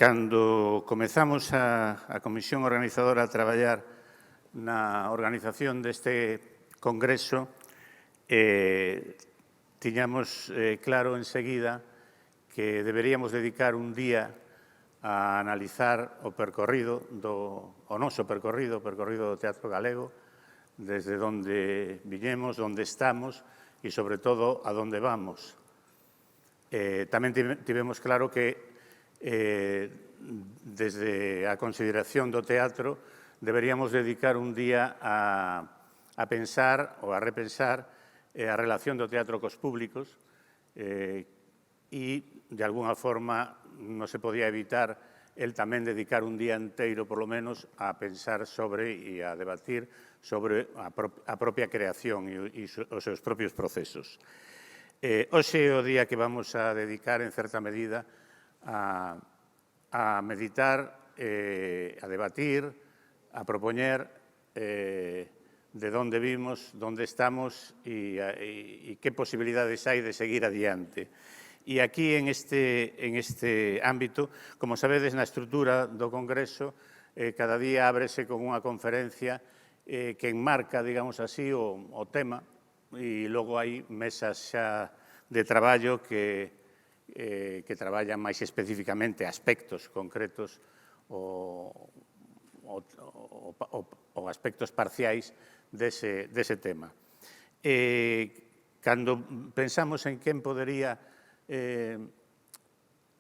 Cando comezamos a comisión organizadora a traballar na organización deste congreso, tiñamos claro enseguida que deberíamos dedicar un día a analizar o percorrido o noso percorrido do teatro galego, desde onde viñemos, onde estamos e, sobre todo, a onde vamos. Tamén tivemos claro que desde a consideración do teatro deberíamos dedicar un día a pensar ou a repensar a relación do teatro cos públicos e, de alguna forma, non se podía evitar el tamén dedicar un día inteiro, polo menos, a pensar sobre e a debatir sobre a propia creación e os seus propios procesos. Hoxe é o día que vamos a dedicar, en certa medida, a meditar, a debatir, a propoñer de onde vimos, onde estamos e que posibilidades hai de seguir adiante. E aquí, en este ámbito, como sabedes, na estrutura do Congreso, cada día ábrese con unha conferencia que enmarca, digamos así, o tema, e logo hai mesas xa de traballo que traballan máis especificamente aspectos concretos ou aspectos parciais dese tema. Cando pensamos en quen podería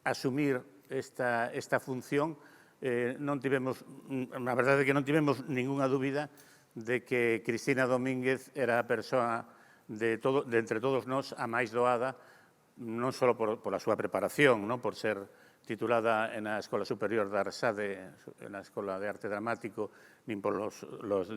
asumir esta función, a verdade é que non tivemos ninguna dúbida de que Cristina Domínguez era a persoa de entre todos nós a máis doada, non só pola súa preparación, por ser titulada na Escola Superior de Arsade, na Escola de Arte Dramático, nin polos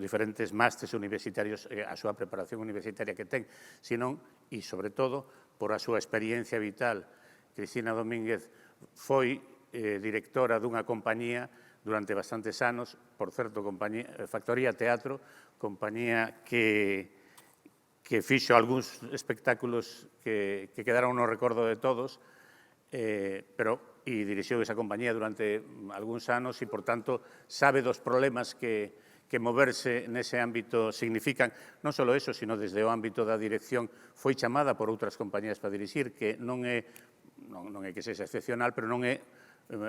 diferentes másters universitarios, a súa preparación universitaria que ten, senón, e sobre todo, por a súa experiencia vital. Cristina Domínguez foi directora dunha compañía durante bastantes anos, por certo, Factoría Teatro, compañía que fixo algúns espectáculos que quedaron no recordo de todos, e dirixiu esa compañía durante algúns anos e, por tanto, sabe dos problemas que moverse nese ámbito significan. Non só eso, sino desde o ámbito da dirección foi chamada por outras compañías para dirixir, que non é que sexa excepcional, pero non é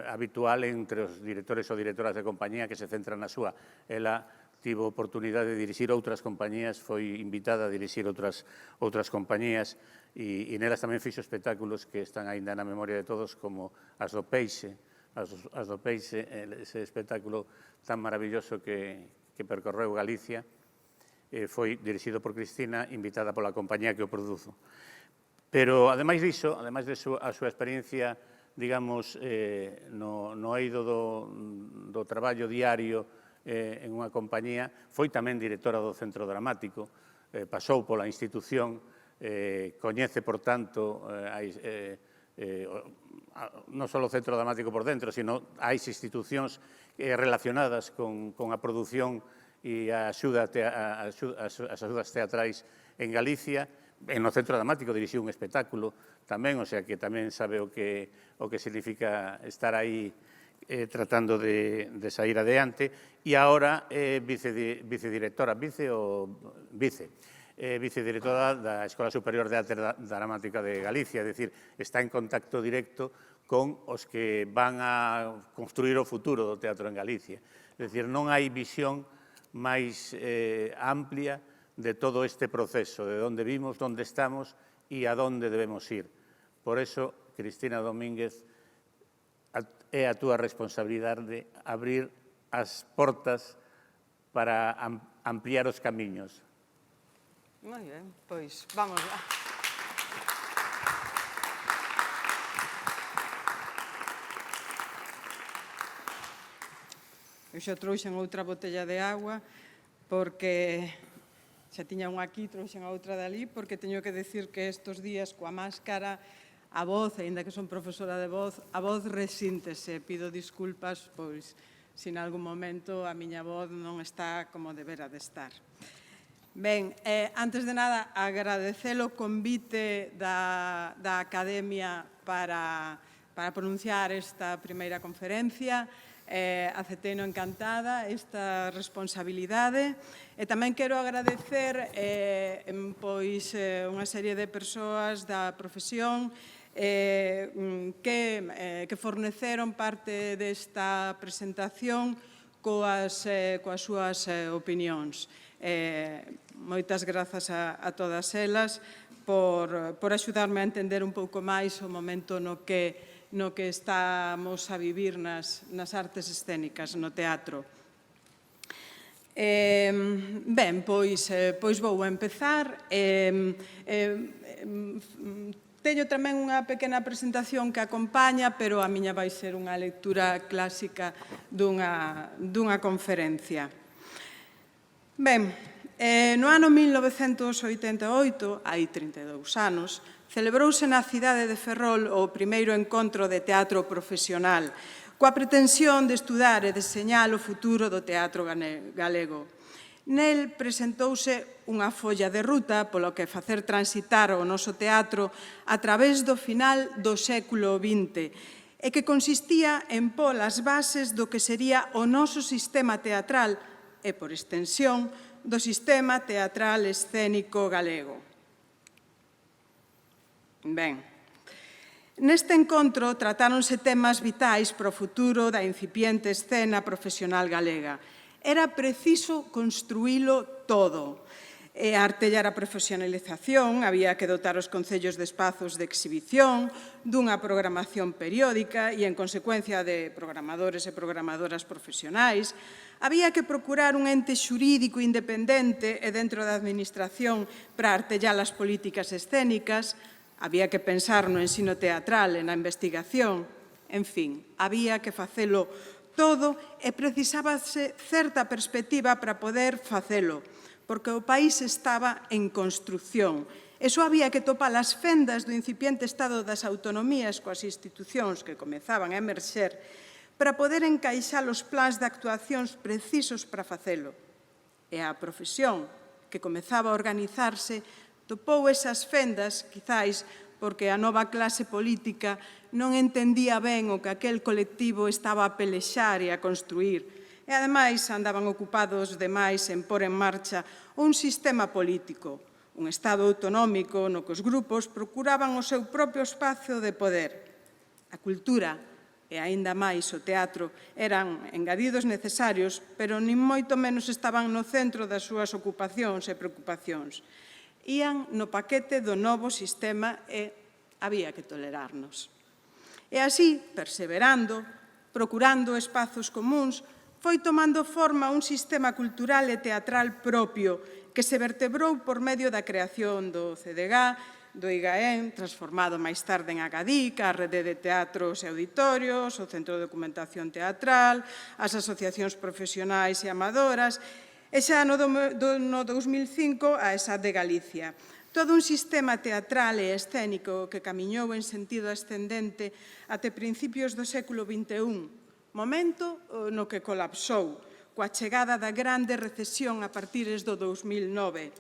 habitual entre os directores ou directoras de compañía que se centran na súa. Ela tivo oportunidade de dirixir outras compañías, foi invitada a dirixir outras compañías e nelas tamén fixo espectáculos que están aínda na memoria de todos, como As do Peixe, ese espectáculo tan maravilloso que percorreu Galicia, foi dirixido por Cristina, invitada pola compañía que o produzo. Pero, ademais diso, a súa experiencia, digamos, no eido do traballo diario en unha compañía, foi tamén directora do Centro Dramático, pasou pola institución, coñece, por tanto, non só o Centro Dramático por dentro, sino as institucións relacionadas con a produción e as axudas teatrais en Galicia. No Centro Dramático dirixiu un espectáculo tamén, o sea que tamén sabe o que significa estar aí tratando de sair adiante, e agora vicedirectora da Escola Superior de Arte Dramática de Galicia, é dicir, está en contacto directo con os que van a construir o futuro do teatro en Galicia. É dicir, non hai visión máis amplia de todo este proceso, de onde vimos, onde estamos e a onde debemos ir. Por eso, Cristina Domínguez, é a túa responsabilidade de abrir as portas para ampliar os camiños. Moi ben, pois vamos lá. Eu xa trouxen outra botella de agua porque xa tiña unha aquí, trouxen a outra dali, porque teño que decir que estes días coa máscara a voz, aínda que son profesora de voz, a voz resíntese. Pido disculpas, pois, se en algún momento a miña voz non está como debera de estar. Ben, antes de nada, agradecer o convite da Academia para pronunciar esta primeira conferencia. Acepteino encantada esta responsabilidade e tamén quero agradecer unha serie de persoas da profesión que forneceron parte desta presentación coas súas opinións. Moitas grazas a todas elas por axudarme a entender un pouco máis o momento no que estamos a vivir nas artes escénicas, no teatro. Ben, pois vou empezar. Teño tamén unha pequena presentación que acompaña, pero a miña vai ser unha lectura clásica dunha conferencia. Ben, no ano 1988, hai 32 anos, celebrouse na cidade de Ferrol o primeiro encontro de teatro profesional, coa pretensión de estudar e deseñar o futuro do teatro galego. Nel presentouse unha folla de ruta polo que facer transitar o noso teatro a través do final do século XX e que consistía en pôr as bases do que sería o noso sistema teatral e, por extensión, do sistema teatral escénico galego. Ben, neste encontro tratáronse temas vitais para o futuro da incipiente escena profesional galega. Era preciso construílo todo. E a artellar a profesionalización, había que dotar os concellos de espazos de exhibición, dunha programación periódica e, en consecuencia, de programadores e programadoras profesionais. Había que procurar un ente xurídico independente e dentro da administración para artellar as políticas escénicas. Había que pensar no ensino teatral e na investigación. En fin, había que facelo todo e precisábase certa perspectiva para poder facelo, porque o país estaba en construcción. E só había que topar as fendas do incipiente estado das autonomías coas institucións que comezaban a emerxer para poder encaixar os plans de actuacións precisos para facelo. E a profesión, que comezaba a organizarse, topou esas fendas, quizáis porque a nova clase política non entendía ben o que aquel colectivo estaba a pelexar e a construir. E, ademais, andaban ocupados demais en pôr en marcha un sistema político, un Estado autonómico no que os grupos procuraban o seu propio espacio de poder. A cultura e, aínda máis, o teatro eran engadidos necesarios, pero nin moito menos estaban no centro das súas ocupacións e preocupacións. Ían no paquete do novo sistema e había que tolerarnos. E así, perseverando, procurando espazos comuns, foi tomando forma un sistema cultural e teatral propio que se vertebrou por medio da creación do CDG, do IGAEN, transformado máis tarde en Acadic, a Rede de Teatros e Auditorios, o Centro de Documentación Teatral, as asociacións profesionais e amadoras, e xa no 2005 a ESAD de Galicia. Todo un sistema teatral e escénico que camiñou en sentido ascendente até principios do século XXI, momento no que colapsou, coa chegada da grande recesión a partir do 2009,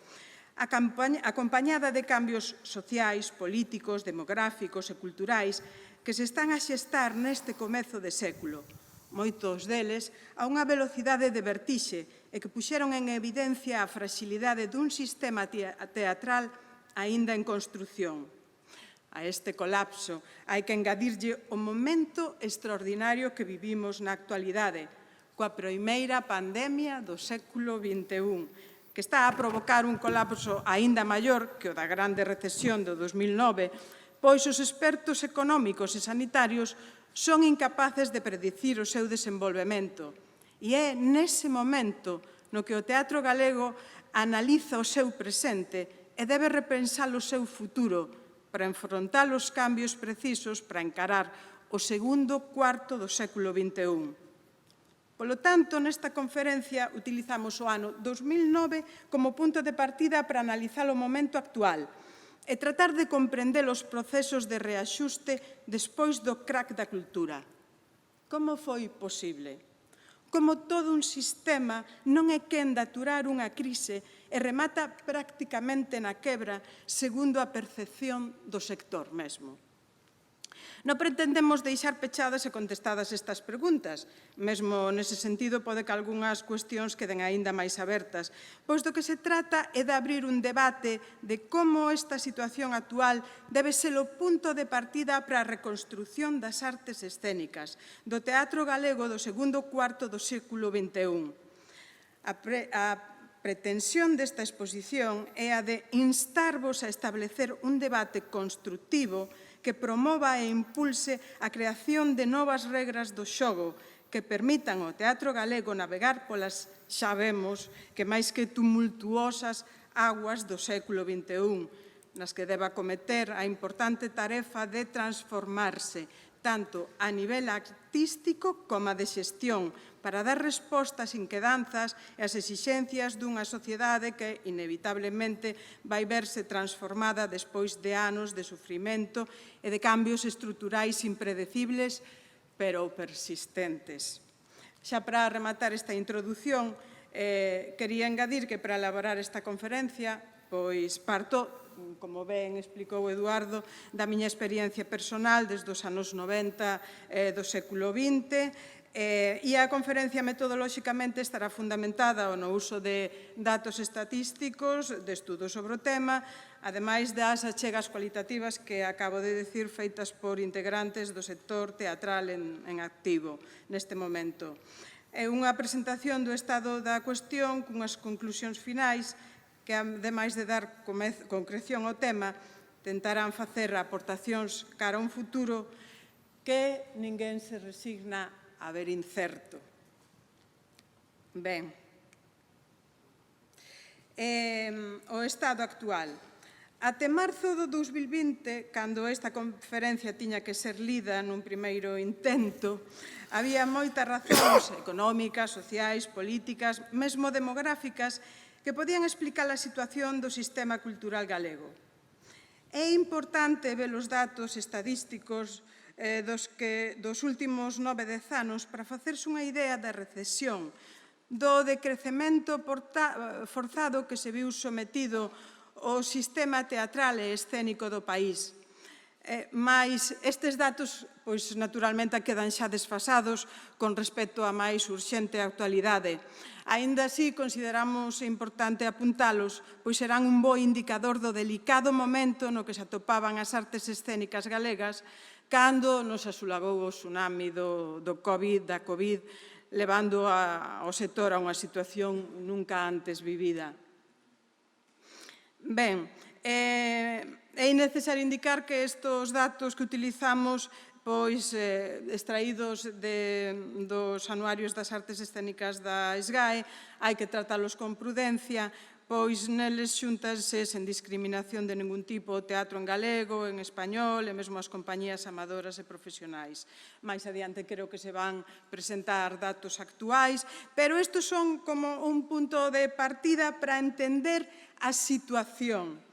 acompañada de cambios sociais, políticos, demográficos e culturais que se están a xestar neste comezo de século, moitos deles a unha velocidade de vertixe e que puxeron en evidencia a fragilidade dun sistema teatral aínda en construción. A este colapso hai que engadirlle o momento extraordinario que vivimos na actualidade, coa primeira pandemia do século XXI, que está a provocar un colapso aínda maior que o da grande recesión do 2009, pois os expertos económicos e sanitarios son incapaces de predicir o seu desenvolvemento. E é nese momento no que o teatro galego analiza o seu presente e debe repensar o seu futuro para enfrontar os cambios precisos para encarar o segundo cuarto do século XXI. Polo tanto, nesta conferencia utilizamos o ano 2009 como punto de partida para analizar o momento actual e tratar de comprender os procesos de reaxuste despois do crack da cultura. Como foi posible? Como todo un sistema non é quen de aturar unha crise e remata prácticamente na quebra segundo a percepción do sector mesmo. Non pretendemos deixar pechadas e contestadas estas preguntas. Mesmo nese sentido, pode que algunhas cuestións queden aínda máis abertas, pois do que se trata é de abrir un debate de como esta situación actual debe ser o punto de partida para a reconstrución das artes escénicas do teatro galego do segundo cuarto do século XXI. A pretensión desta exposición é a de instarvos a establecer un debate construtivo que promova e impulse a creación de novas regras do xogo que permitan ao teatro galego navegar polas, xa vemos, que máis que tumultuosas aguas do século XXI, nas que debe acometer a importante tarefa de transformarse, tanto a nivel artístico como a de xestión, para dar resposta ás inquedanzas e ás exixencias dunha sociedade que, inevitablemente, vai verse transformada despois de anos de sufrimento e de cambios estruturais impredecibles, pero persistentes. Xa para rematar esta introdución, quería engadir que para elaborar esta conferencia, pois parto, como ben explicou Eduardo, da miña experiencia personal desde os anos 90 do século XX, e a conferencia metodolóxicamente estará fundamentada no uso de datos estatísticos, de estudos sobre o tema, ademais das achegas cualitativas que acabo de decir feitas por integrantes do sector teatral en activo neste momento. É unha presentación do estado da cuestión cunhas conclusións finais que, ademais de dar concreción ao tema, tentarán facer aportacións cara a un futuro que ninguén se resigna a ver incerto. Ben, o estado actual. Até marzo do 2020, cando esta conferencia tiña que ser lida nun primeiro intento, había moitas razóns económicas, sociais, políticas, mesmo demográficas, que podían explicar a situación do sistema cultural galego. É importante ver os datos estadísticos dos últimos 9-10 anos para facerse unha idea da recesión, do decrecemento forzado que se viu sometido o sistema teatral e escénico do país. Mais estes datos, pois, naturalmente, quedan xa desfasados con respecto á máis urxente actualidade. Aínda así, consideramos importante apuntalos, pois serán un bo indicador do delicado momento no que se atopaban as artes escénicas galegas cando nos asolagou o tsunami da COVID, levando ao sector a unha situación nunca antes vivida. Ben, é innecesario indicar que estes datos que utilizamos extraídos dos anuarios das artes escénicas da SGAE, hai que tratalos con prudencia, pois neles xúntanse sen discriminación de ningún tipo o teatro en galego, en español e mesmo as compañías amadoras e profesionais. Mais adiante creo que se van presentar datos actuais, pero estes son como un punto de partida para entender a situación.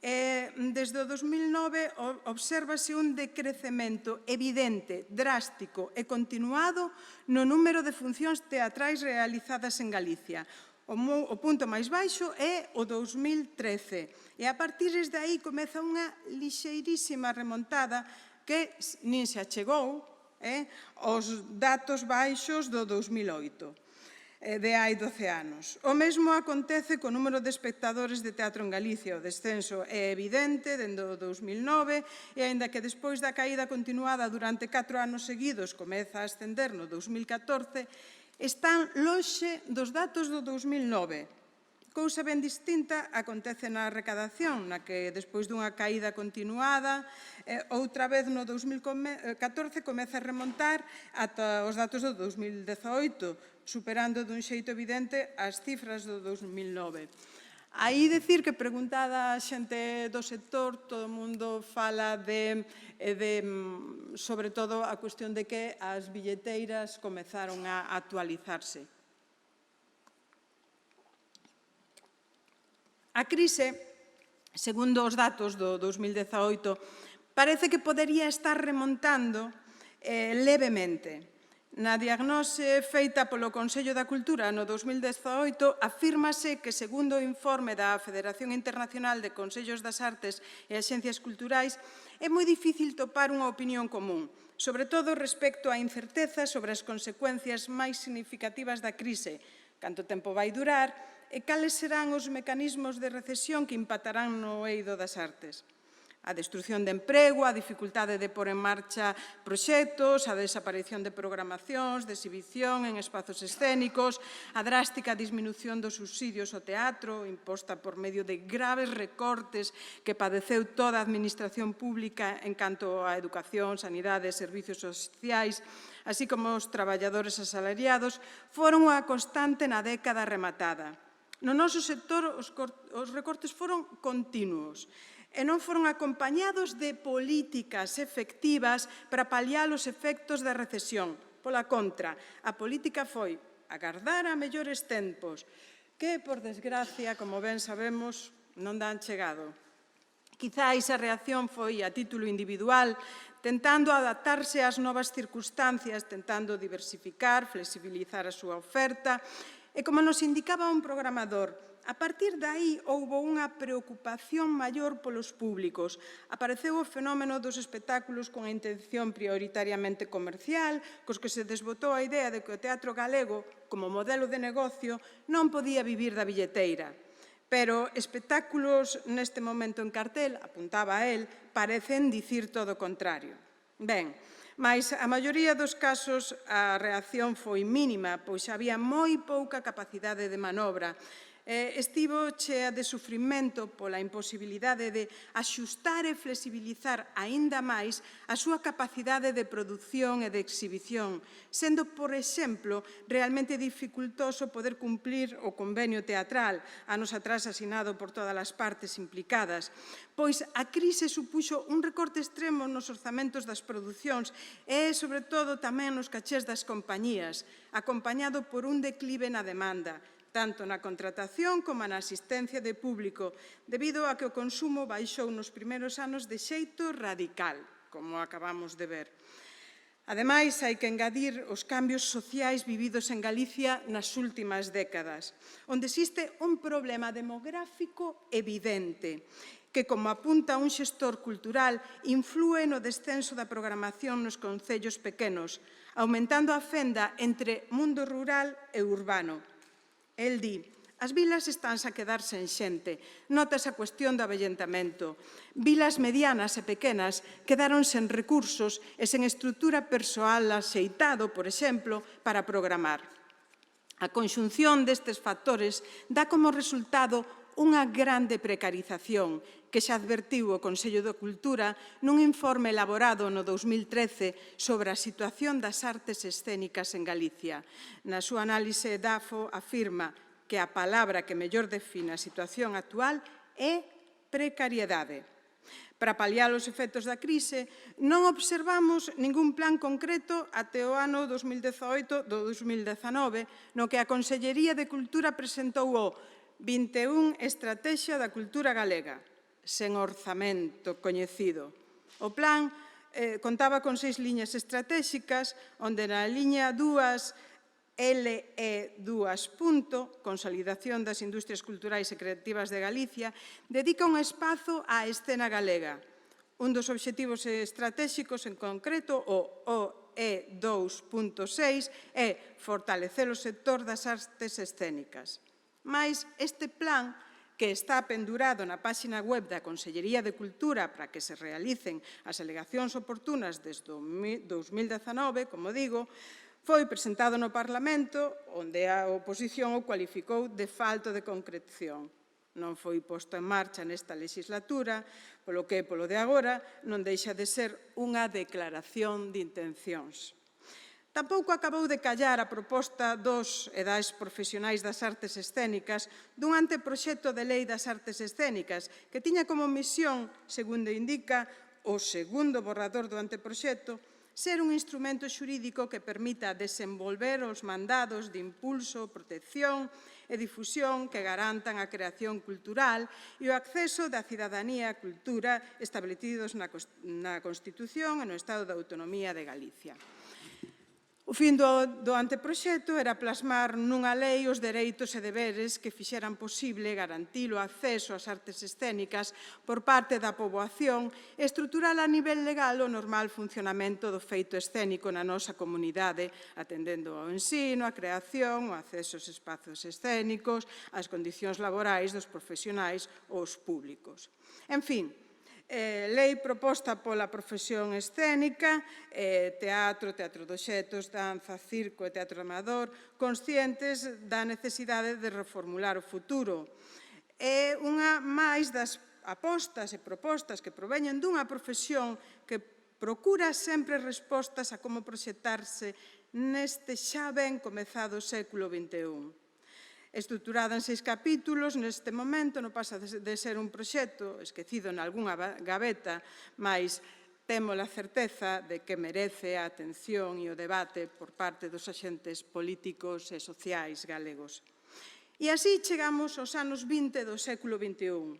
Desde o 2009 obsérvase un decrecemento evidente, drástico e continuado no número de funcións teatrais realizadas en Galicia. O punto máis baixo é o 2013 e a partir de aí comeza unha lixeirísima remontada que nin se achegou aos datos baixos do 2008. De hai 12 anos. O mesmo acontece co número de espectadores de teatro en Galicia. O descenso é evidente dende o 2009 e, aínda que despois da caída continuada durante 4 anos seguidos comeza a ascender no 2014, están lonxe dos datos do 2009. Cousa ben distinta acontece na recadación, na que, despois dunha caída continuada, outra vez no 2014 comeza a remontar ata os datos do 2018, superando dun xeito evidente as cifras do 2009. Aí dicir que, preguntada a xente do sector, todo o mundo fala sobre todo, a cuestión de que as billeteiras comezaron a actualizarse. A crise, segundo os datos do 2018, parece que podería estar remontando levemente. Na diagnose feita polo Consello da Cultura no 2018 afírmase que, segundo o informe da Federación Internacional de Consellos das Artes e Axencias Culturais, é moi difícil topar unha opinión común, sobre todo respecto á incerteza sobre as consecuencias máis significativas da crise, canto tempo vai durar e cales serán os mecanismos de recesión que impactarán no eido das artes. A destrucción de emprego, a dificultade de pôr en marcha proxectos, a desaparición de programacións, de exhibición en espazos escénicos, a drástica disminución dos subsidios ao teatro, imposta por medio de graves recortes que padeceu toda a administración pública en canto a educación, sanidade e servicios sociais, así como os traballadores asalariados, foron unha constante na década rematada. No noso sector, os recortes foron continuos e non foron acompañados de políticas efectivas para paliar os efectos da recesión. Pola contra, a política foi agardar a mellores tempos, que, por desgracia, como ben sabemos, non dan chegado. Quizáis a reacción foi a título individual, tentando adaptarse ás novas circunstancias, tentando diversificar, flexibilizar a súa oferta, e como nos indicaba un programador, a partir de aí houbo unha preocupación maior polos públicos. Apareceu o fenómeno dos espectáculos con a intención prioritariamente comercial, cos que se desbotou a idea de que o teatro galego, como modelo de negocio, non podía vivir da billeteira. Pero espectáculos neste momento en cartel, apuntaba a él, parecen dicir todo o contrario. Ben, mas a maioría dos casos a reacción foi mínima, pois había moi pouca capacidade de manobra. Estivo chea de sufrimento pola imposibilidade de axustar e flexibilizar aínda máis a súa capacidade de produción e de exhibición, sendo, por exemplo, realmente dificultoso poder cumplir o convenio teatral, anos atrás asinado por todas as partes implicadas, pois a crise supuxo un recorte extremo nos orzamentos das producións e, sobre todo, tamén nos cachés das compañías, acompañado por un declive na demanda, tanto na contratación como na asistencia de público, debido a que o consumo baixou nos primeiros anos de xeito radical, como acabamos de ver. Ademais, hai que engadir os cambios sociais vividos en Galicia nas últimas décadas, onde existe un problema demográfico evidente, que, como apunta un xestor cultural, inflúe no descenso da programación nos concellos pequenos, aumentando a fenda entre mundo rural e urbano. El di, as vilas estánse a quedar sen xente, notas a cuestión do avellentamento. Vilas medianas e pequenas quedaron sen recursos e sen estrutura persoal axeitado, por exemplo, para programar. A conxunción destes factores dá como resultado unha grande precarización que xa advertiu o Consello de Cultura nun informe elaborado no 2013 sobre a situación das artes escénicas en Galicia. Na súa análise, DAFO afirma que a palabra que mellor define a situación actual é precariedade. Para paliar os efectos da crise, non observamos ningún plan concreto até o ano 2018 do 2019, no que a Consellería de Cultura presentou o 21 Estratexia da Cultura Galega, sen orzamento coñecido. O plan contaba con 6 liñas estratéxicas, onde na liña 2, LE2, Consolidación das Industrias Culturais e Creativas de Galicia, dedica un espazo á escena galega. Un dos obxectivos estratéxicos en concreto, o OE2.6, é fortalecer o sector das artes escénicas. Mais este plan, que está pendurado na páxina web da Consellería de Cultura para que se realicen as alegacións oportunas desde 2019, como digo, foi presentado no Parlamento, onde a oposición o cualificou de falta de concreción. Non foi posto en marcha nesta legislatura, polo que, polo de agora, non deixa de ser unha declaración de intencións. Tampouco acabou de callar a proposta dos e das profesionais das artes escénicas dun anteproxecto de lei das artes escénicas que tiña como misión, segundo indica o segundo borrador do anteproxecto, ser un instrumento xurídico que permita desenvolver os mandados de impulso, protección e difusión que garantan a creación cultural e o acceso da cidadanía á cultura establecidos na Constitución e no Estado de Autonomía de Galicia. O fin do anteproxecto era plasmar nunha lei os dereitos e deberes que fixeran posible garantir o acceso ás artes escénicas por parte da poboación e estruturar a nivel legal o normal funcionamento do feito escénico na nosa comunidade, atendendo ao ensino, a creación, o acceso aos espazos escénicos, as condicións laborais dos profesionais ou os públicos. En fin, lei proposta pola profesión escénica, teatro, teatro de obxectos, danza, circo e teatro amador, conscientes da necesidade de reformular o futuro. É unha máis das apostas e propostas que proveñen dunha profesión que procura sempre respostas a como proxectarse neste xa ben comezado século XXI. Estruturada en 6 capítulos, neste momento non pasa de ser un proxecto esquecido nalgúna gaveta, mas temos a certeza de que merece a atención e o debate por parte dos axentes políticos e sociais galegos. E así chegamos aos anos 20 do século XXI.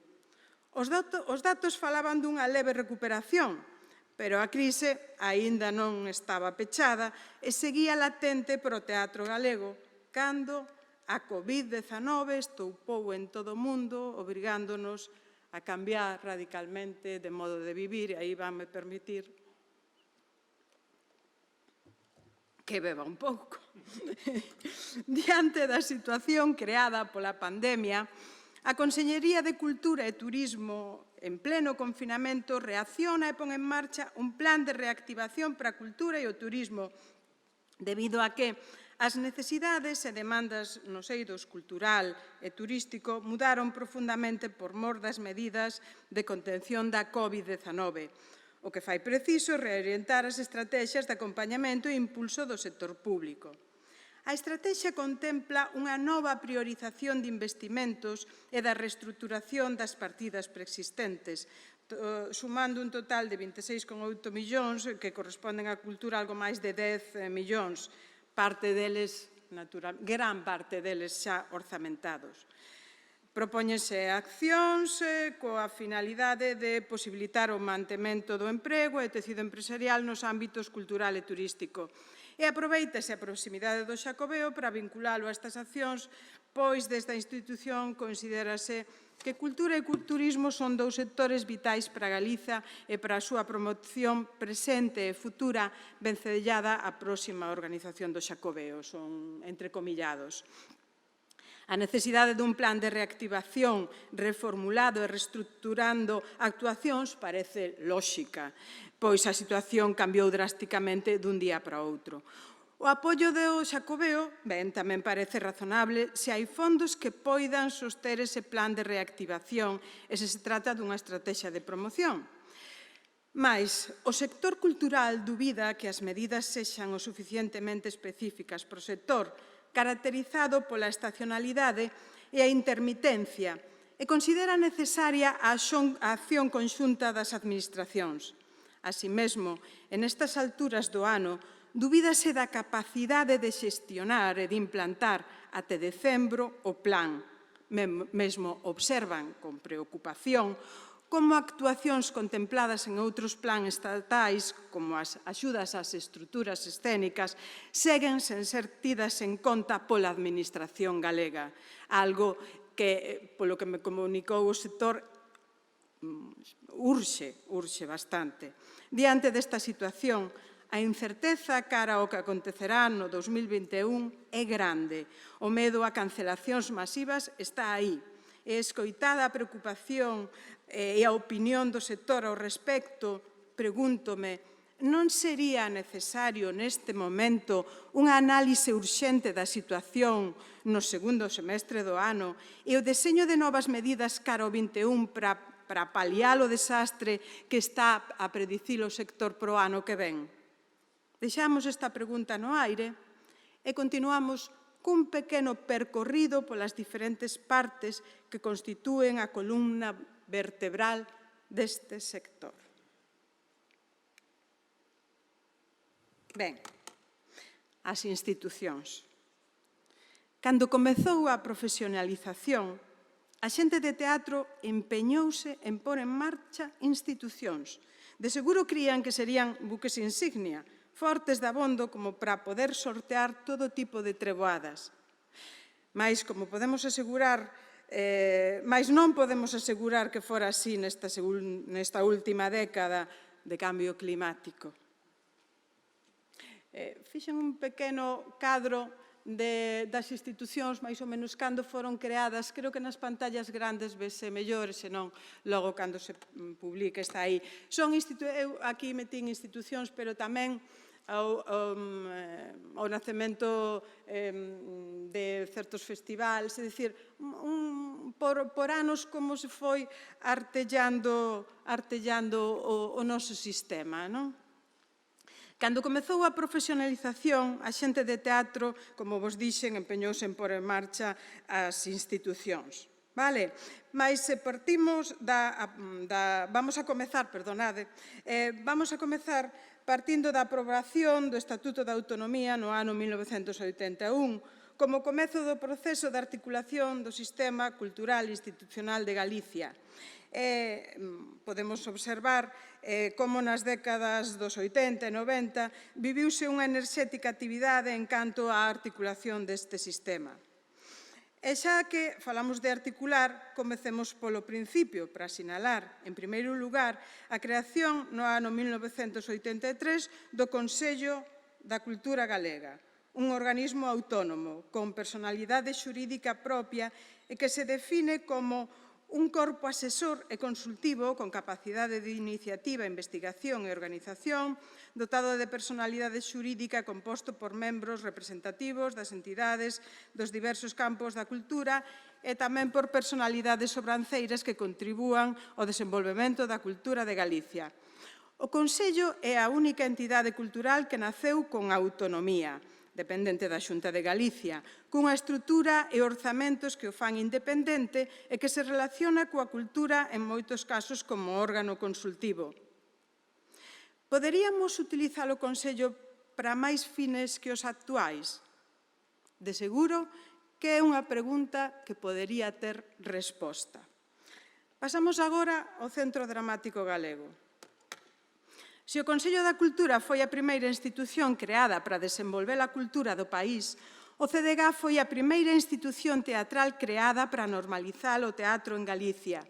Os datos falaban dunha leve recuperación, pero a crise aínda non estaba pechada e seguía latente para o teatro galego, cando a COVID-19 estoupou en todo o mundo, obrigándonos a cambiar radicalmente de modo de vivir, e aí vanme permitir que beba un pouco. Diante da situación creada pola pandemia, a Consellería de Cultura e Turismo, en pleno confinamento, reacciona e pon en marcha un plan de reactivación para a cultura e o turismo, debido a que as necesidades e demandas nos eidos cultural e turístico mudaron profundamente por mor das medidas de contención da COVID-19, o que fai preciso reorientar as estratexias de acompañamento e impulso do sector público. A estrategia contempla unha nova priorización de investimentos e da reestruturación das partidas preexistentes, sumando un total de 26,8 millóns que corresponden á cultura algo máis de 10 millóns, gran parte deles xa orzamentados. Propóñense accións coa finalidade de posibilitar o mantemento do emprego e tecido empresarial nos ámbitos cultural e turístico. E aproveitase a proximidade do Xacobeo para vinculalo a estas accións, pois desde a institución considérase que cultura e turismo son dous sectores vitais para Galiza e para a súa promoción presente e futura vencellada á próxima organización do Xacobeo, son entrecomillados. A necesidade dun plan de reactivación reformulado e reestruturando actuacións parece lóxica, pois a situación cambiou drásticamente dun día para outro. O apoio do Xacobeo, ben, tamén parece razonable se hai fondos que poidan soster ese plan de reactivación e se trata dunha estrategia de promoción. Mais o sector cultural dubida que as medidas sexan o suficientemente específicas para o sector, caracterizado pola estacionalidade e a intermitencia, e considera necesaria a acción conxunta das administracións. Así mesmo, en estas alturas do ano, dubídase da capacidade de xestionar e de implantar até decembro o plan. Mesmo observan con preocupación como actuacións contempladas en outros plans estatais, como as axudas ás estruturas escénicas, seguen sen ser tidas en conta pola Administración galega, algo que, polo que me comunicou o sector, urxe bastante. Diante desta situación, a incerteza cara ao que acontecerá no 2021 é grande. O medo a cancelacións masivas está aí. E escoitada a preocupación e a opinión do sector ao respecto, pregúntome, non sería necesario neste momento unha análise urxente da situación no segundo semestre do ano e o deseño de novas medidas cara ao 21 para paliar o desastre que está a predicir o sector pro ano que ven? Deixamos esta pregunta no aire e continuamos cun pequeno percorrido polas diferentes partes que constitúen a columna vertebral deste sector. Ben, as institucións. Cando comezou a profesionalización, a xente de teatro empeñouse en pôr en marcha institucións. De seguro crían que serían buques insignia, fortes dabondo como para poder sortear todo tipo de treboadas. Mais, como podemos asegurar, mais non podemos asegurar que fora así nesta última década de cambio climático. Fixen un pequeno cadro das institucións, máis ou menos, cando foron creadas. Creo que nas pantallas grandes vese mellor, senón logo cando se publica está aí. Eu aquí metín institucións, pero tamén ao nacemento de certos festivales, é dicir, por anos como se foi artellando o noso sistema, non? Cando comezou a profesionalización, a xente de teatro, como vos dixen, empeñouse en pôr en marcha as institucións. Vale? Mais se partimos vamos a comezar partindo da aprobación do Estatuto de Autonomía no ano 1981, como comezo do proceso de articulación do sistema cultural institucional de Galicia. Podemos observar como nas décadas dos 80 e 90 viviuse unha enerxética actividade en canto á articulación deste sistema. E xa que falamos de articular, comecemos polo principio, para sinalar, en primeiro lugar, a creación no ano 1983 do Consello da Cultura Galega, un organismo autónomo, con personalidade xurídica propia e que se define como un corpo asesor e consultivo con capacidade de iniciativa, investigación e organización, dotado de personalidade xurídica composto por membros representativos das entidades dos diversos campos da cultura e tamén por personalidades sobranceiras que contribúan ao desenvolvemento da cultura de Galicia. O Consello é a única entidade cultural que naceu con autonomía, dependente da Xunta de Galicia, cunha estrutura e orzamentos que o fan independente e que se relaciona coa cultura en moitos casos como órgano consultivo. Poderíamos utilizar o Consello para máis fines que os actuais? De seguro que é unha pregunta que podería ter resposta. Pasamos agora ao Centro Dramático Galego. Se o Consello da Cultura foi a primeira institución creada para desenvolver a cultura do país, o CDG foi a primeira institución teatral creada para normalizar o teatro en Galicia.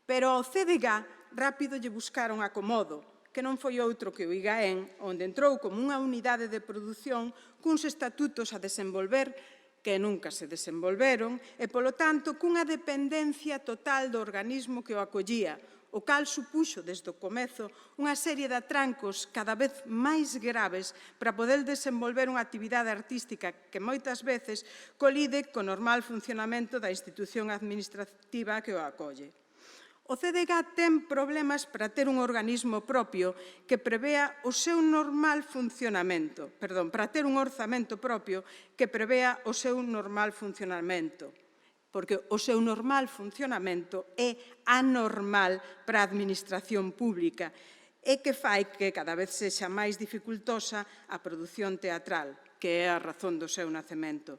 Pero ao CDG rápido lle buscaron acomodo, que non foi outro que o IGAEN, onde entrou como unha unidade de produción cuns estatutos a desenvolver que nunca se desenvolveron e, polo tanto, cunha dependencia total do organismo que o acollía, o cal supuxo desde o comezo unha serie de atrancos cada vez máis graves para poder desenvolver unha actividade artística que moitas veces colide co normal funcionamento da institución administrativa que o acolle. O CDG ten problemas para ter un organismo propio que prevea o seu normal funcionamento, para ter un orzamento propio que prevea o seu normal funcionamento, porque o seu normal funcionamento é anormal para a administración pública e que fai que cada vez sexa máis dificultosa a produción teatral, que é a razón do seu nacemento.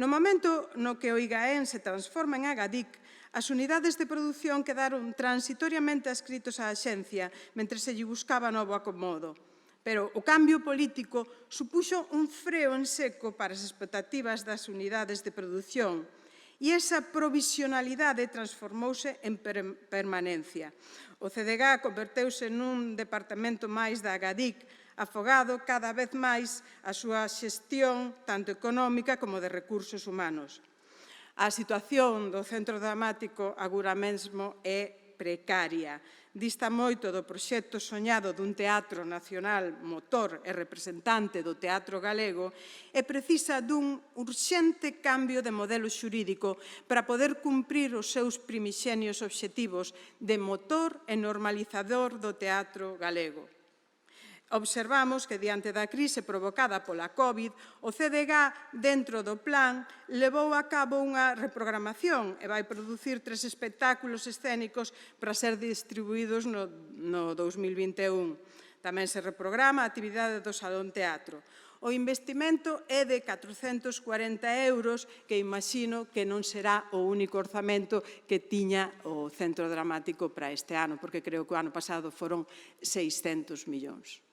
No momento no que o IGAEN se transforma en Agadic, as unidades de produción quedaron transitoriamente adscritos á axencia mentre se lle buscaba novo acomodo. Pero o cambio político supuxo un freo en seco para as expectativas das unidades de produción, e esa provisionalidade transformouse en permanencia. O CDG converteuse nun departamento máis da Agadic, afogado cada vez máis a súa xestión tanto económica como de recursos humanos. A situación do Centro Dramático agora mesmo é precaria. Dista moito do proxecto soñado dun teatro nacional motor e representante do teatro galego e precisa dun urxente cambio de modelo xurídico para poder cumprir os seus primixenios obxectivos de motor e normalizador do teatro galego. Observamos que, diante da crise provocada pola COVID, o CDG, dentro do plan, levou a cabo unha reprogramación e vai producir 3 espectáculos escénicos para ser distribuídos no 2021. Tamén se reprograma a actividade do Salón Teatro. O investimento é de 440 euros, que imagino que non será o único orzamento que tiña o Centro Dramático para este ano, porque creo que o ano pasado foron 600 millóns.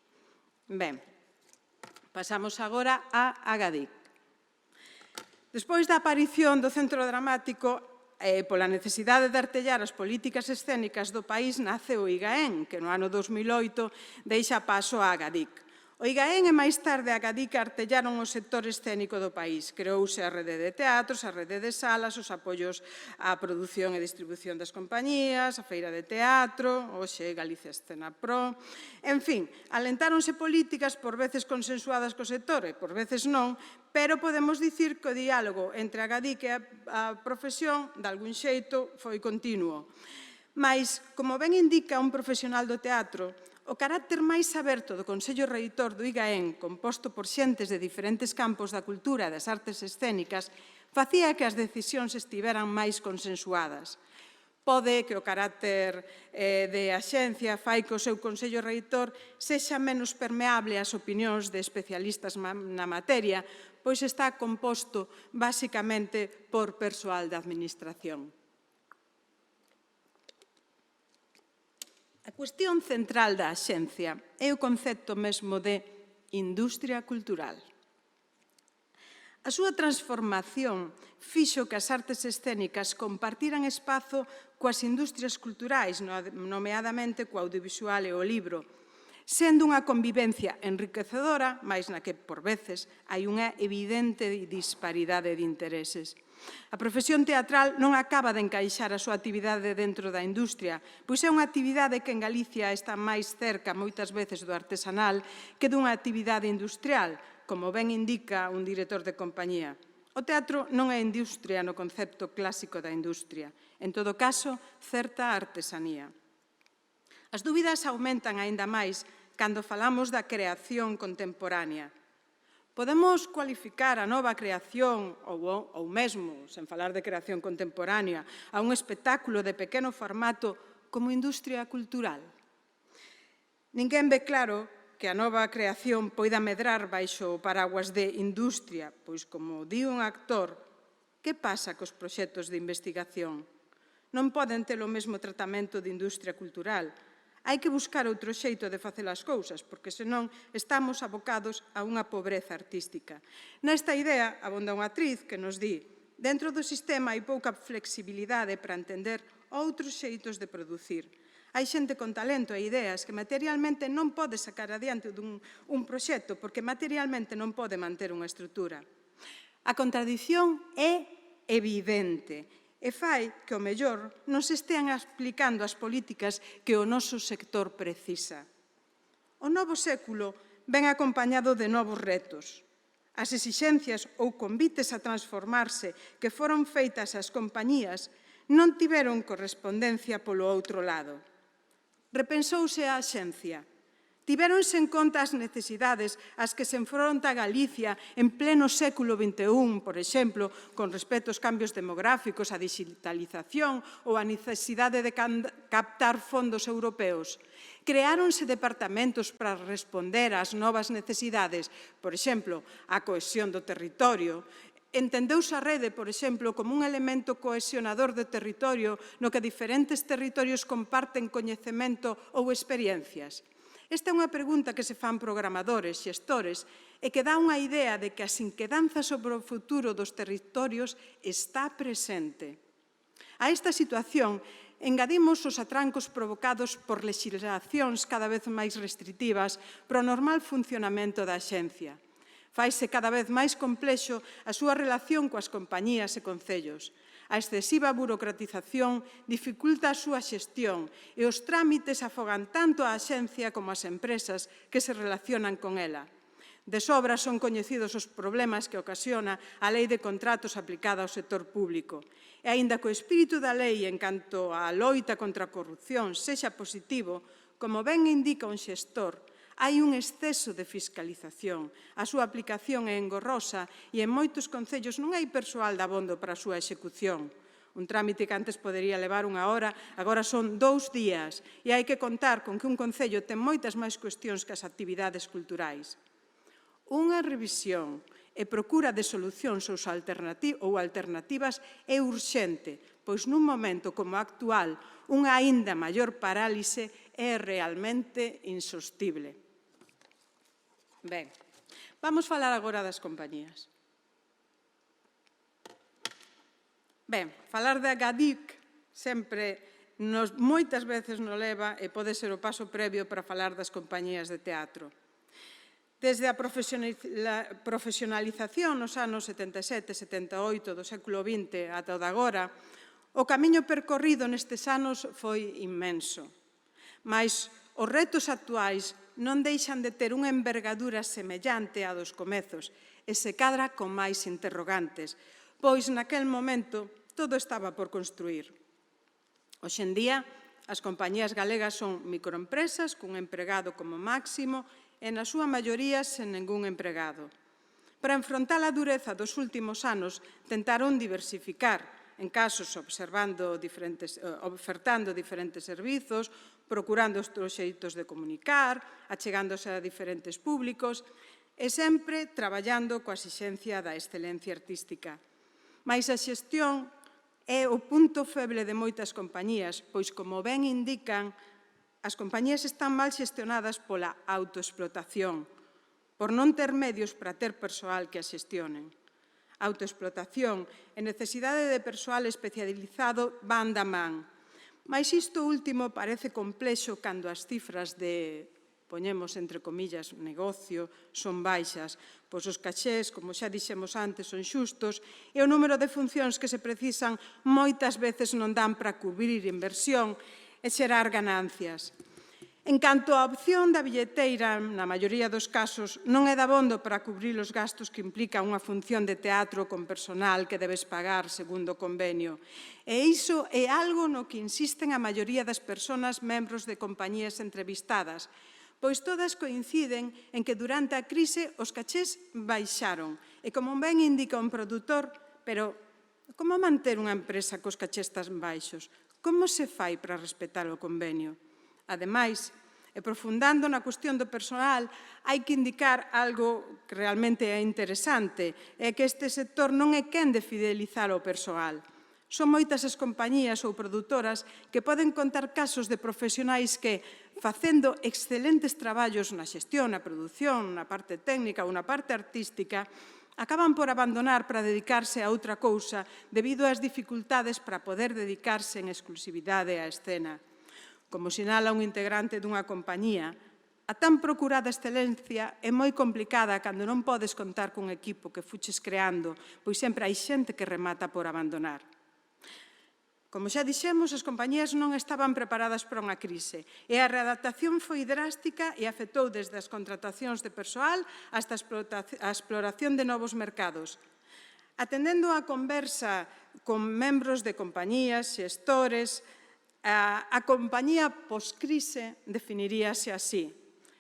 Ben, Pasamos agora a Agadic. Despois da aparición do Centro Dramático, pola necesidade de artellar as políticas escénicas do país, nace o IGAEN, que no ano 2008 deixa paso a Agadic. O IGAEN e máis tarde a Agadic artellaron o sector escénico do país. Creouse a rede de teatros, a rede de salas, os apoios á produción e distribución das compañías, a feira de teatro, hoxe Galicia Escena Pro. En fin, alentáronse políticas por veces consensuadas co sector e por veces non, pero podemos dicir que o diálogo entre a Agadic e a profesión, de algún xeito, foi continuo. Mais, como ben indica un profesional do teatro, o carácter máis aberto do Consello Reitor do IGAEN, composto por xentes de diferentes campos da cultura e das artes escénicas, facía que as decisións estiveran máis consensuadas. Pode que o carácter de axencia fai que o seu Consello Reitor sexa menos permeable ás opinións de especialistas na materia, pois está composto basicamente por persoal da Administración. A cuestión central da axencia é o concepto mesmo de industria cultural. A súa transformación fixo que as artes escénicas compartiran espazo coas industrias culturais, nomeadamente co audiovisual e o libro, sendo unha convivencia enriquecedora, mais na que, por veces, hai unha evidente disparidade de intereses. A profesión teatral non acaba de encaixar a súa actividade dentro da industria, pois é unha actividade que en Galicia está máis cerca, moitas veces, do artesanal que dunha actividade industrial, como ben indica un director de compañía. O teatro non é industria no concepto clásico da industria, en todo caso, certa artesanía. As dúbidas aumentan aínda máis cando falamos da creación contemporánea. Podemos cualificar a nova creación, ou mesmo, sen falar de creación contemporánea, a un espectáculo de pequeno formato como industria cultural. Ninguén ve claro que a nova creación poida medrar baixo o paraguas de industria, pois, como di un actor, que pasa cos proxectos de investigación? Non poden ter o mesmo tratamento de industria cultural. Hai que buscar outro xeito de facer as cousas, porque senón estamos abocados a unha pobreza artística. Nesta idea abonda unha actriz que nos di: dentro do sistema hai pouca flexibilidade para entender outros xeitos de producir. Hai xente con talento e ideas que materialmente non pode sacar adiante un proxecto porque materialmente non pode manter unha estrutura. A contradición é evidente e fai que, ao mellor, non se estean aplicando as políticas que o noso sector precisa. O novo século ven acompañado de novos retos. As exixencias ou convites a transformarse que foron feitas ás compañías non tiveron correspondencia polo outro lado. Repensouse a axencia. Tivéronse en conta as necesidades ás que se enfronta Galicia en pleno século XXI, por exemplo, con respecto aos cambios demográficos, a digitalización ou a necesidade de captar fondos europeos. Creáronse departamentos para responder ás novas necesidades, por exemplo, a cohesión do territorio. Entendeuse a rede, por exemplo, como un elemento cohesionador do territorio no que diferentes territorios comparten coñecemento ou experiencias. Esta é unha pregunta que se fan programadores, xestores, e que dá unha idea de que a inquedanza sobre o futuro dos territorios está presente. A esta situación engadimos os atrancos provocados por lexislacións cada vez máis restritivas para o normal funcionamento da axencia. Faise cada vez máis complexo a súa relación coas compañías e concellos. A excesiva burocratización dificulta a súa xestión e os trámites afogan tanto a axencia como as empresas que se relacionan con ela. De sobra son coñecidos os problemas que ocasiona a Lei de Contratos aplicada ao sector público. E aínda que o espírito da lei en canto á loita contra a corrupción sexa positivo, como ben indica un xestor, hai un exceso de fiscalización, a súa aplicación é engorrosa e en moitos concellos non hai persoal dabondo para a súa execución. Un trámite que antes podería levar unha hora, agora son 2 días e hai que contar con que un concello ten moitas máis cuestións que as actividades culturais. Unha revisión e procura de solucións ou alternativas é urxente, pois nun momento como o actual, unha aínda maior parálise é realmente insostible. Ben, Vamos falar agora das compañías. Ben, falar da GADIC sempre moitas veces nos leva e pode ser o paso previo para falar das compañías de teatro. Desde a profesionalización nos anos 77 e 78 do século XX ata o de agora, o camiño percorrido nestes anos foi inmenso. Mais os retos actuais non deixan de ter unha envergadura semellante á dos comezos e se cadra con máis interrogantes, pois naquel momento todo estaba por construir. Hoxe en día, as compañías galegas son microempresas cun empregado como máximo e na súa maioría sen ningún empregado. Para enfrontar a dureza dos últimos anos, tentaron diversificar, en casos ofertando diferentes servizos, procurando outros xeitos de comunicar, achegándose a diferentes públicos e sempre traballando coa exixencia da excelencia artística. Mais a xestión é o punto feble de moitas compañías, pois, como ben indican, as compañías están mal xestionadas pola autoexplotación, por non ter medios para ter persoal que as xestionen. A autoexplotación e necesidade de persoal especializado van da man. Mais isto último parece complexo cando as cifras de, poñemos entre comillas, negocio, son baixas, pois os cachés, como xa dixemos antes, son xustos e o número de funcións que se precisan moitas veces non dan para cubrir inversión e xerar ganancias. En canto á opción da billeteira, na maioría dos casos, non é dabondo para cubrir os gastos que implica unha función de teatro con personal que debes pagar segundo o convenio. E iso é algo no que insisten a maioría das persoas membros de compañías entrevistadas, pois todas coinciden en que durante a crise os cachés baixaron. E como ben indica un produtor, pero como manter unha empresa cos cachés tan baixos? Como se fai para respetar o convenio? Ademais, e profundando na cuestión do personal, hai que indicar algo que realmente é interesante, é que este sector non é quen de fidelizar o persoal. Son moitas as compañías ou produtoras que poden contar casos de profesionais que, facendo excelentes traballos na xestión, na produción, na parte técnica ou na parte artística, acaban por abandonar para dedicarse a outra cousa debido ás dificultades para poder dedicarse en exclusividade á escena. Como sinala un integrante dunha compañía, a tan procurada excelencia é moi complicada cando non podes contar cun equipo que fuches creando, pois sempre hai xente que remata por abandonar. Como xa dixemos, as compañías non estaban preparadas para unha crise e a readaptación foi drástica e afectou desde as contratacións de persoal hasta a exploración de novos mercados. Atendendo á conversa con membros de compañías, xestores, a compañía post-crise definiríase así.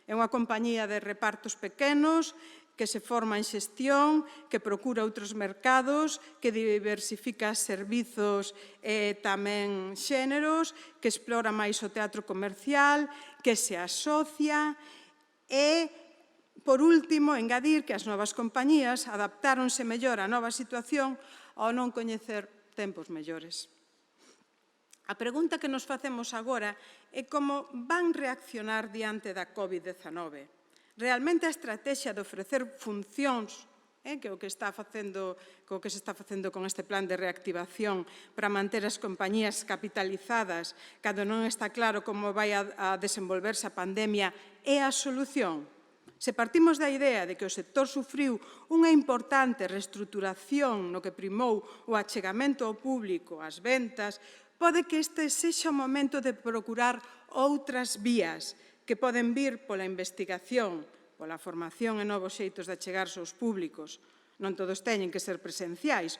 É unha compañía de repartos pequenos, que se forma en xestión, que procura outros mercados, que diversifica servizos e tamén xéneros, que explora máis o teatro comercial, que se asocia e, por último, engadir que as novas compañías adaptáronse mellor á nova situación ao non coñecer tempos mellores. A pregunta que nos facemos agora é como van reaccionar diante da COVID-19. Realmente a estrategia de ofrecer funcións, que é o que se está facendo con este plan de reactivación para manter as compañías capitalizadas, cando non está claro como vai a desenvolverse a pandemia, é a solución? Se partimos da idea de que o sector sufriu unha importante reestruturación no que primou o achegamento ao público, as ventas, pode que este sexa o momento de procurar outras vías que poden vir pola investigación, pola formación e novos xeitos de achegarse aos públicos. Non todos teñen que ser presenciais,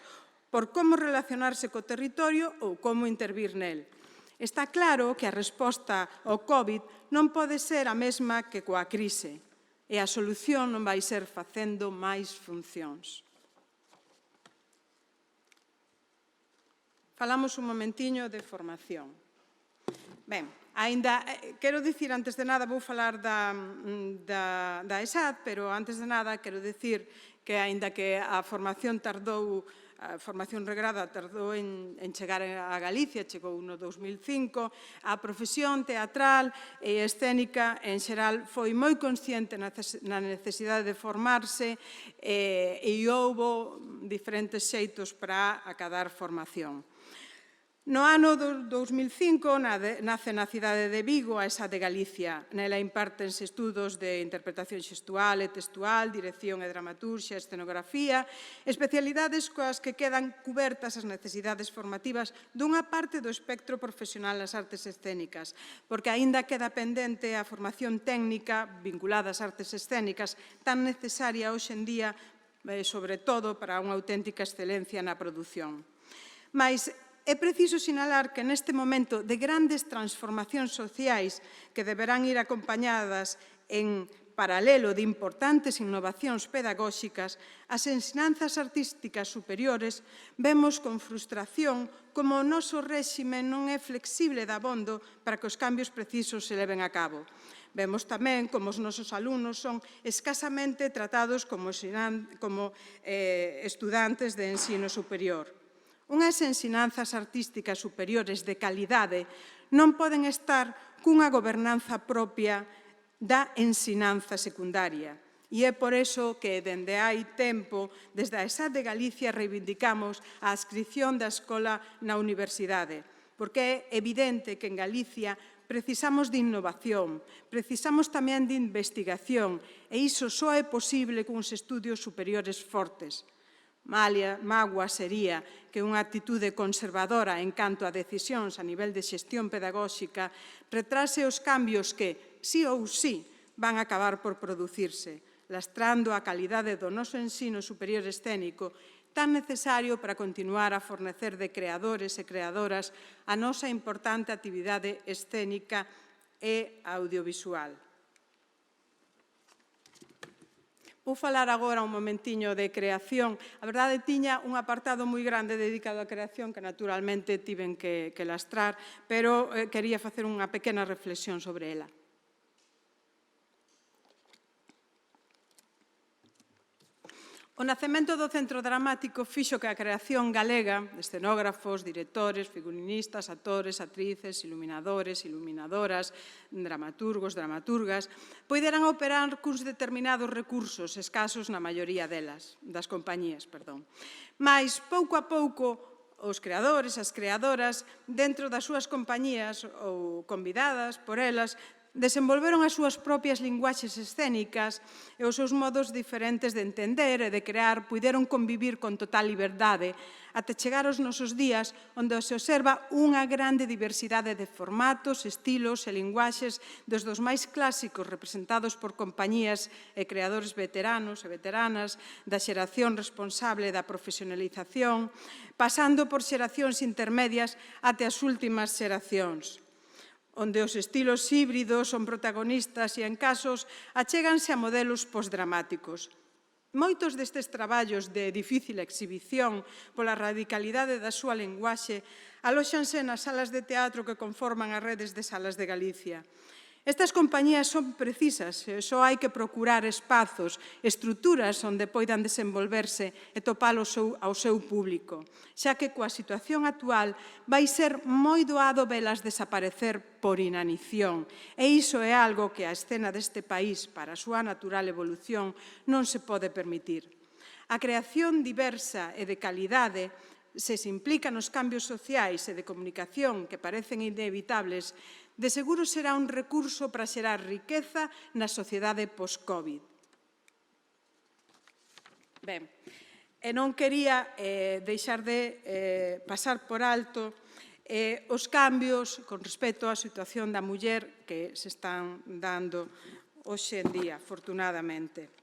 por como relacionarse co territorio ou como intervir nel. Está claro que a resposta ao COVID non pode ser a mesma que coa crise, e a solución non vai ser facendo máis funcións. Falamos un momentiño de formación. Ben, quero dicir, antes de nada, vou falar da ESAD, pero antes de nada quero dicir que, aínda que a formación tardou a formación regrada tardou en chegar a Galicia, chegou no 2005, a profesión teatral e escénica en xeral foi moi consciente na necesidade de formarse e houbo diferentes xeitos para acadar formación. No ano 2005 nace na cidade de Vigo a ESA de Galicia. Nela impártense estudos de interpretación xestual e textual, dirección e dramaturxia, escenografía, especialidades coas que quedan cubertas as necesidades formativas dunha parte do espectro profesional nas artes escénicas, porque aínda queda pendente a formación técnica vinculada ás artes escénicas tan necesaria hoxe en día, sobre todo para unha auténtica excelencia na produción. Mais é preciso sinalar que neste momento de grandes transformacións sociais que deberán ir acompañadas en paralelo de importantes innovacións pedagóxicas, as ensinanzas artísticas superiores vemos con frustración como o noso réxime non é flexible dabondo para que os cambios precisos se leven a cabo. Vemos tamén como os nosos alumnos son escasamente tratados como estudantes de ensino superior. Unhas ensinanzas artísticas superiores de calidade non poden estar cunha gobernanza propia da ensinanza secundaria. E é por iso que, dende hai tempo, desde a ESA de Galicia reivindicamos a adscripción da escola na universidade, porque é evidente que en Galicia precisamos de innovación, precisamos tamén de investigación, e iso só é posible cuns estudios superiores fortes. Mágoa sería que unha actitude conservadora en canto a decisións a nivel de xestión pedagóxica retrase os cambios que, sí ou sí, van a acabar por producirse, lastrando a calidade do noso ensino superior escénico tan necesario para continuar a fornecer de creadores e creadoras a nosa importante actividade escénica e audiovisual. Vou falar agora un momentiño de creación. A verdade, tiña un apartado moi grande dedicado á creación que naturalmente tiven que lastrar, pero quería facer unha pequena reflexión sobre ela. O nacemento do Centro Dramático fixo que a creación galega, escenógrafos, directores, figurinistas, actores, actrices, iluminadores, iluminadoras, dramaturgos, dramaturgas, poideran operar cuns determinados recursos escasos na maioría das compañías. Mais, pouco a pouco, os creadores, as creadoras, dentro das súas compañías ou convidadas por elas, desenvolveron as súas propias linguaxes escénicas e os seus modos diferentes de entender e de crear puideron convivir con total liberdade até chegar aos nosos días onde se observa unha grande diversidade de formatos, estilos e linguaxes desde os máis clásicos representados por compañías e creadores veteranos e veteranas da xeración responsable da profesionalización, pasando por xeracións intermedias até as últimas xeracións, onde os estilos híbridos son protagonistas e, en casos, achéganse a modelos postdramáticos. Moitos destes traballos de difícil exhibición pola radicalidade da súa linguaxe alóxanse nas salas de teatro que conforman as redes de salas de Galicia. Estas compañías son precisas, só hai que procurar espazos, estruturas onde poidan desenvolverse e topar ao seu público, xa que coa situación actual vai ser moi doado velas desaparecer por inanición, e iso é algo que a escena deste país, para a súa natural evolución, non se pode permitir. A creación diversa e de calidade se implica nos cambios sociais e de comunicación que parecen inevitables, de seguro será un recurso para xerar riqueza na sociedade post-Covid. Ben, e non quería deixar de pasar por alto os cambios con respecto á situación da muller que se están dando hoxe en día, afortunadamente.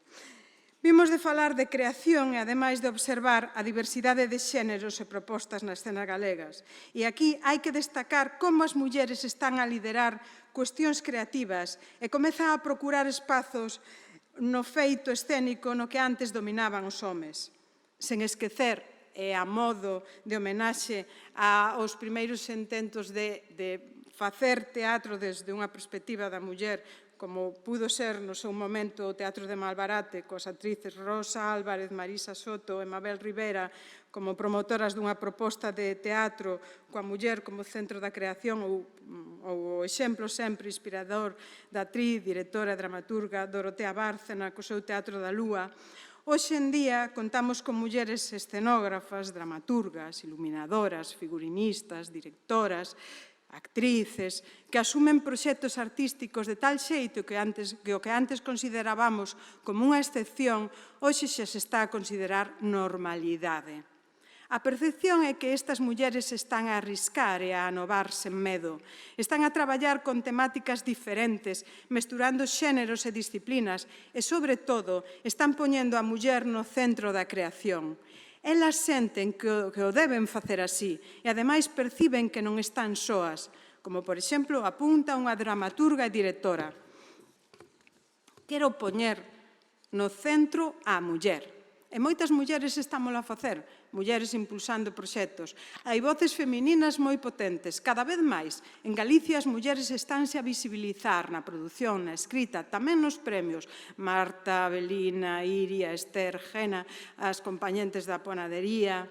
Vimos de falar de creación e, ademais, de observar a diversidade de xéneros e propostas nas escenas galegas. E aquí hai que destacar como as mulleres están a liderar cuestións creativas e comezan a procurar espazos no feito escénico no que antes dominaban os homes. Sen esquecer, e a modo de homenaxe aos primeiros intentos de facer teatro desde unha perspectiva da muller como pudo ser no seu momento o Teatro de Malbarate, coas actrices Rosa Álvarez, Marisa Soto e Mabel Rivera, como promotoras dunha proposta de teatro coa muller como centro da creación, ou o exemplo sempre inspirador da actriz, directora e dramaturga Dorotea Bárcena co seu Teatro da Lúa. Hoxe en día contamos con mulleres escenógrafas, dramaturgas, iluminadoras, figurinistas, directoras, actrices, que asumen proxectos artísticos de tal xeito que o que antes considerábamos como unha excepción, hoxe xa se está a considerar normalidade. A percepción é que estas mulleres están a arriscar e a anovar sen medo. Están a traballar con temáticas diferentes, mesturando xéneros e disciplinas e, sobre todo, están poñendo a muller no centro da creación. Elas senten que o deben facer así e, ademais, perciben que non están soas, como, por exemplo, apunta unha dramaturga e directora. Quero poñer no centro a muller. E moitas mulleres estámoslo a facer, mulleres impulsando proxectos. Hai voces femininas moi potentes, cada vez máis. En Galicia as mulleres estánse a visibilizar na produción, na escrita, tamén nos premios. Marta, Belina, Iria, Esther, Gena, as compañentes da panadería.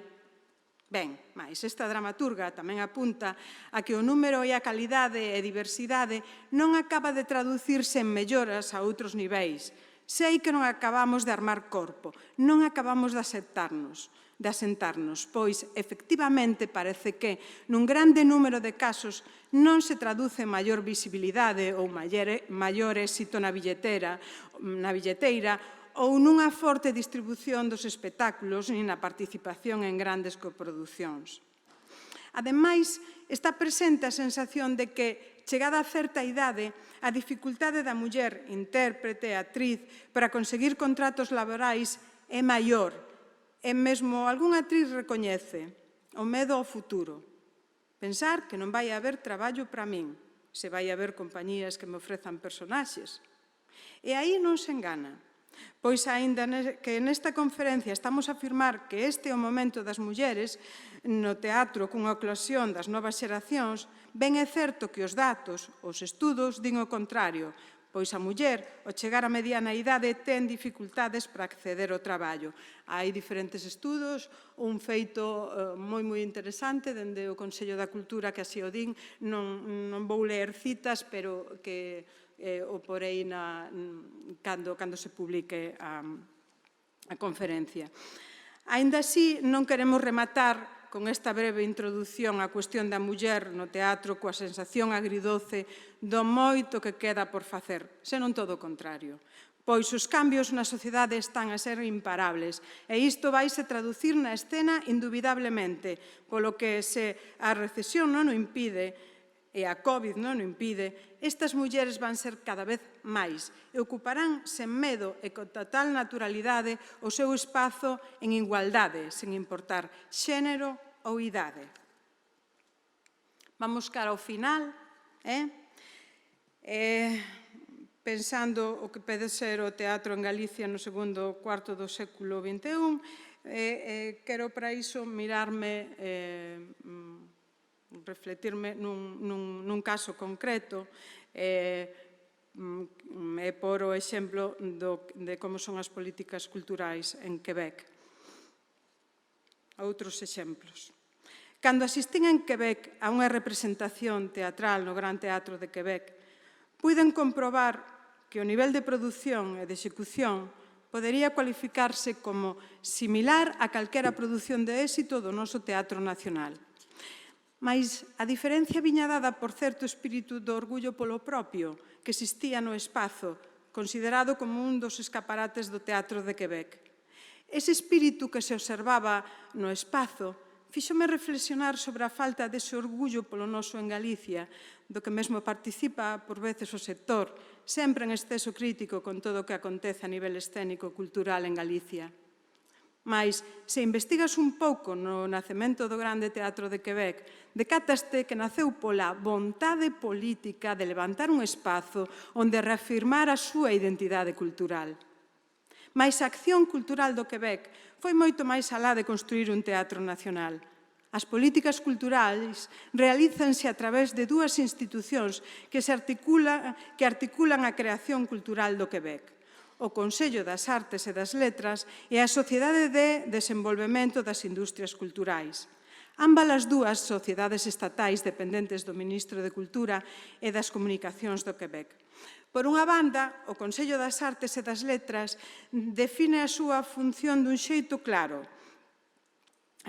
Ben, mais esta dramaturga tamén apunta a que o número e a calidade e diversidade non acaba de traducirse en melloras a outros niveis. Sei que non acabamos de armar corpo, non acabamos de asentarnos, pois, efectivamente, parece que, nun grande número de casos, non se traduce en maior visibilidade ou maior éxito na billeteira ou nunha forte distribución dos espectáculos nin na participación en grandes coproducións. Ademais, está presente a sensación de que, chegada a certa idade, a dificultade da muller, intérprete e actriz, para conseguir contratos laborais é maior. E mesmo algunha actriz recoñece o medo ao futuro. Pensar que non vai haber traballo para min, se vai haber compañías que me ofrezan personaxes. E aí non se engana. Pois, aínda que nesta conferencia estamos a afirmar que este é o momento das mulleres no teatro cunha eclosión das novas xeracións, ben é certo que os datos, os estudos, din o contrario, pois a muller, ao chegar á mediana idade, ten dificultades para acceder ao traballo. Hai diferentes estudos, un feito moi interesante dende o Consello da Cultura, que así o din, non vou ler citas, pero que o porei cando se publique a conferencia. Aínda así, non queremos rematar con esta breve introdución á cuestión da muller no teatro coa sensación agridoce do moito que queda por facer, senón todo o contrario. Pois os cambios na sociedade están a ser imparables e isto vaise traducir na escena indubidablemente, polo que se a recesión non o impide e a COVID non o impide, estas mulleres van ser cada vez máis e ocuparán sen medo e con total naturalidade o seu espazo en igualdade, sen importar xénero ou idade. Vamos cara ao final, pensando o que pode ser o teatro en Galicia no segundo cuarto do século XXI, quero para iso mirarme refletirme nun caso concreto e por o exemplo de como son as políticas culturais en Quebec. Outros exemplos. Cando asistín en Quebec a unha representación teatral no Gran Teatro de Quebec, puiden comprobar que o nivel de produción e de execución podería cualificarse como similar a calquera produción de éxito do noso Teatro Nacional. Mais a diferencia viña dada por certo espírito do orgullo polo propio que existía no espazo, considerado como un dos escaparates do Teatro de Quebec. Ese espírito que se observaba no espazo fíxome reflexionar sobre a falta dese orgullo polo noso en Galicia, do que mesmo participa por veces o sector, sempre en exceso crítico con todo o que acontece a nivel escénico e cultural en Galicia. Mais, se investigas un pouco no nacemento do Grande Teatro de Quebec, decátaste que naceu pola vontade política de levantar un espazo onde reafirmar a súa identidade cultural. Mais a acción cultural do Quebec foi moito máis alá de construir un teatro nacional. As políticas culturais realízanse a través de dúas institucións que articulan a creación cultural do Quebec: o Consello das Artes e das Letras e a Sociedade de Desenvolvemento das Industrias Culturais. Ambas as dúas sociedades estatais dependentes do Ministro de Cultura e das Comunicacións do Quebec. Por unha banda, o Consello das Artes e das Letras define a súa función dun xeito claro: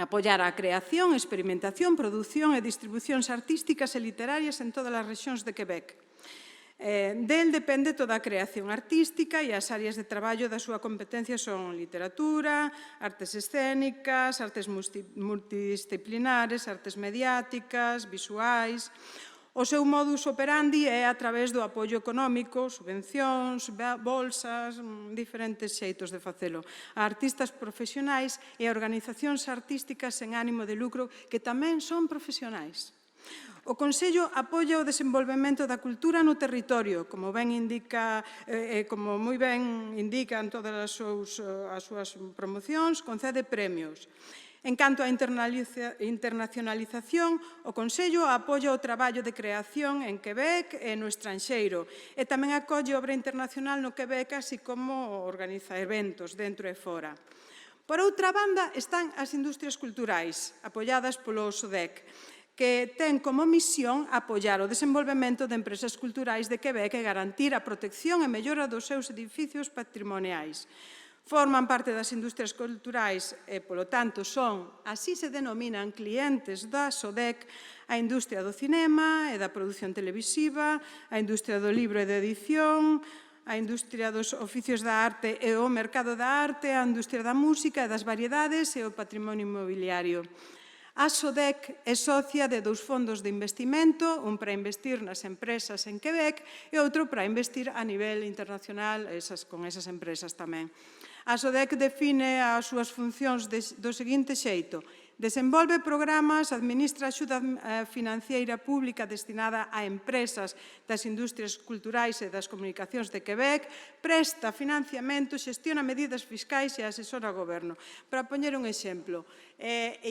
apoiar a creación, experimentación, produción e distribucións artísticas e literarias en todas as rexións de Quebec. Del depende toda a creación artística e as áreas de traballo da súa competencia son literatura, artes escénicas, artes multidisciplinares, artes mediáticas, visuais. O seu modus operandi é a través do apoio económico, subvencións, bolsas, diferentes xeitos de facelo, a artistas profesionais e a organizacións artísticas sen ánimo de lucro que tamén son profesionais. O Consello apoia o desenvolvemento da cultura no territorio, como moi ben indican todas as súas promocións, concede premios. En canto á internacionalización, o Consello apoia o traballo de creación en Quebec e no estranxeiro e tamén acolle obra internacional no Quebec, así como organiza eventos dentro e fora. Por outra banda, están as industrias culturais, apoiadas polo SODEC, que ten como misión apoiar o desenvolvemento de empresas culturais de Quebec e garantir a protección e mellora dos seus edificios patrimoniais. Forman parte das industrias culturais e, polo tanto, son, así se denominan, clientes da SODEC, a industria do cinema e da produción televisiva, a industria do libro e da edición, a industria dos oficios da arte e o mercado da arte, a industria da música e das variedades e o patrimonio inmobiliario. A SODEC é socia de dous fondos de investimento, un para investir nas empresas en Quebec e outro para investir a nivel internacional con esas empresas tamén. A SODEC define as súas funcións do seguinte xeito: desenvolve programas, administra axuda financiera pública destinada a empresas das industrias culturais e das comunicacións de Quebec, presta financiamento, xestiona medidas fiscais e asesora o goberno. Para poñer un exemplo, e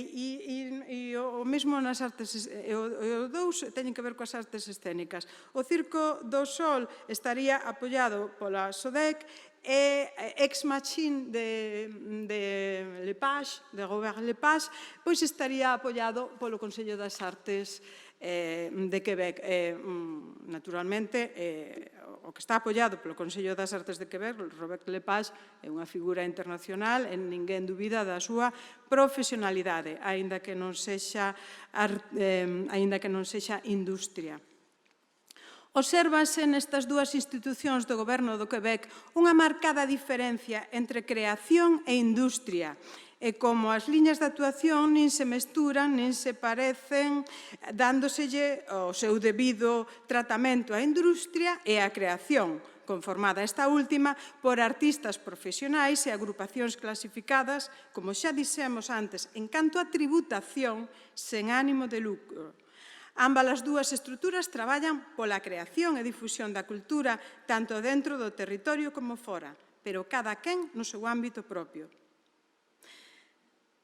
o mesmo nas artes, os dous teñen que ver coas artes escénicas. O Circo do Sol estaría apoiado pola SODEC e Ex Machine de Lepage, de Robert Lepage, pois estaría apoiado polo Consello das Artes de Quebec. Naturalmente, o que está apoiado polo Consello das Artes de Quebec, Robert Lepage, é unha figura internacional e ninguén dubida da súa profesionalidade, aínda que non sexa industria. Obsérvase nestas dúas institucións do Goberno do Quebec unha marcada diferencia entre creación e industria, e como as liñas de actuación nin se mesturan nin se parecen, dándoselle o seu debido tratamento á industria e á creación, conformada esta última por artistas profesionais e agrupacións clasificadas, como xa dixemos antes, en canto a tributación sen ánimo de lucro. Ambas as dúas estruturas traballan pola creación e difusión da cultura tanto dentro do territorio como fora, pero cada quen no seu ámbito propio.